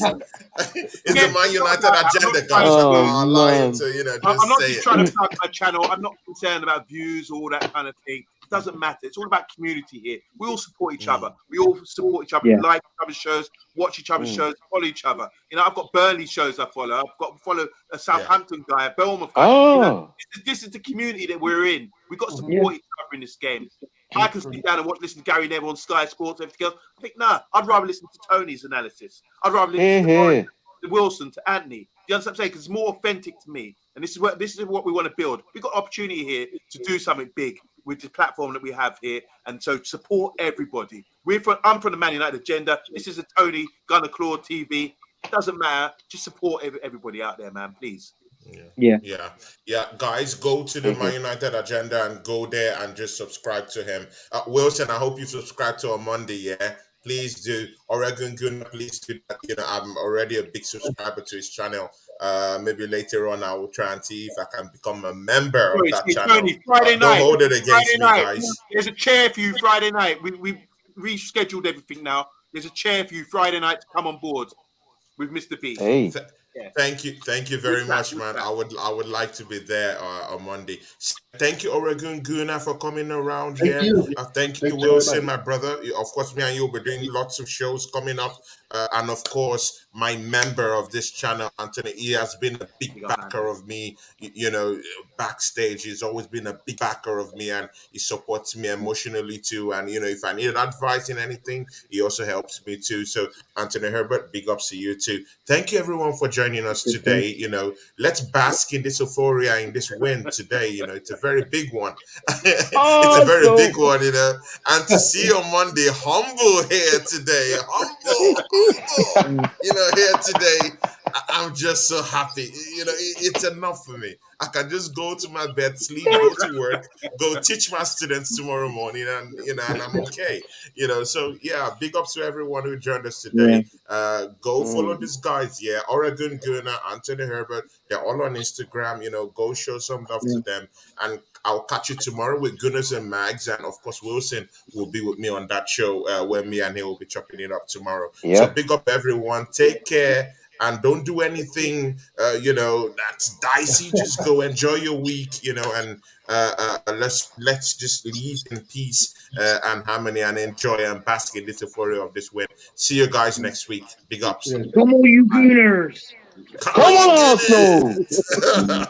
Speaker 1: It's the Man United agenda, guys. I'm lying to
Speaker 3: I'm not
Speaker 1: say
Speaker 3: just
Speaker 1: it.
Speaker 3: trying to plug my channel. I'm not concerned about views or all that kind of thing. It doesn't matter. It's all about community here. We all support each other. We all support each other.
Speaker 5: Yeah.
Speaker 3: Like each other's shows, watch each other's shows, follow each other. I've got Burnley shows I follow. I've got to follow a Southampton guy, a Bournemouth guy. This is the community that we're in. We've got to support each other in this game. I can sit down and listen to Gary Neville on Sky Sports, everything else. I think, I'd rather listen to Tony's analysis. I'd rather listen to Wilson, to Anthony. You understand what I'm saying? Because it's more authentic to me. And this is what we want to build. We've got opportunity here to do something big with the platform that we have here. And so support everybody. I'm from the Man United agenda. This is a Tony Gunner Claw TV. It doesn't matter. Just support everybody out there, man, please.
Speaker 1: Yeah. Guys, go to the Man United agenda and go there and just subscribe to him. Wilson, I hope you subscribe to Omondi. Yeah, please do. OregonGoon, please do that. I'm already a big subscriber to his channel. Maybe later on I will try and see if I can become a member of that channel.
Speaker 3: Tony, Friday
Speaker 1: Don't
Speaker 3: night.
Speaker 1: hold it against me, guys.
Speaker 3: There's a chair for you Friday night. We rescheduled everything now. There's a chair for you Friday night to come on board with Mr. B.
Speaker 6: Hey.
Speaker 1: Thank you very much, man. I would like to be there on Monday. Thank you, OregonGoon, for coming around here. Thank you, Wilson, my brother. Of course, me and you will be doing lots of shows coming up. And of course, my member of this channel, Anthony, he has been a big backer of me. Backstage, he's always been a big backer of me, and he supports me emotionally too. And if I need advice in anything, he also helps me too. So, Anthony Herbert, big ups to you too. Thank you, everyone, for joining us today. Let's bask in this euphoria, in this win today. It's a very big one. It's a very big one, And to see you on Monday, humble here today, humble, here today. I'm just so happy. It's enough for me. I can just go to my bed, sleep, go to work, go teach my students tomorrow morning, and and I'm okay. So big ups to everyone who joined us today. Go follow these guys, OregonGoon, Anthony Herbert. They're all on Instagram. Go show some love to them, and I'll catch you tomorrow with Gooners and Mags, and of course Wilson will be with me on that show where me and he will be chopping it up tomorrow. So big up everyone. Take care. And don't do anything, that's dicey. Just go enjoy your week, and let's just live in peace and harmony and enjoy and bask in this euphoria of this win. See you guys next week. Big ups.
Speaker 5: Come on, you Gooners!
Speaker 6: Come on, Arsenal!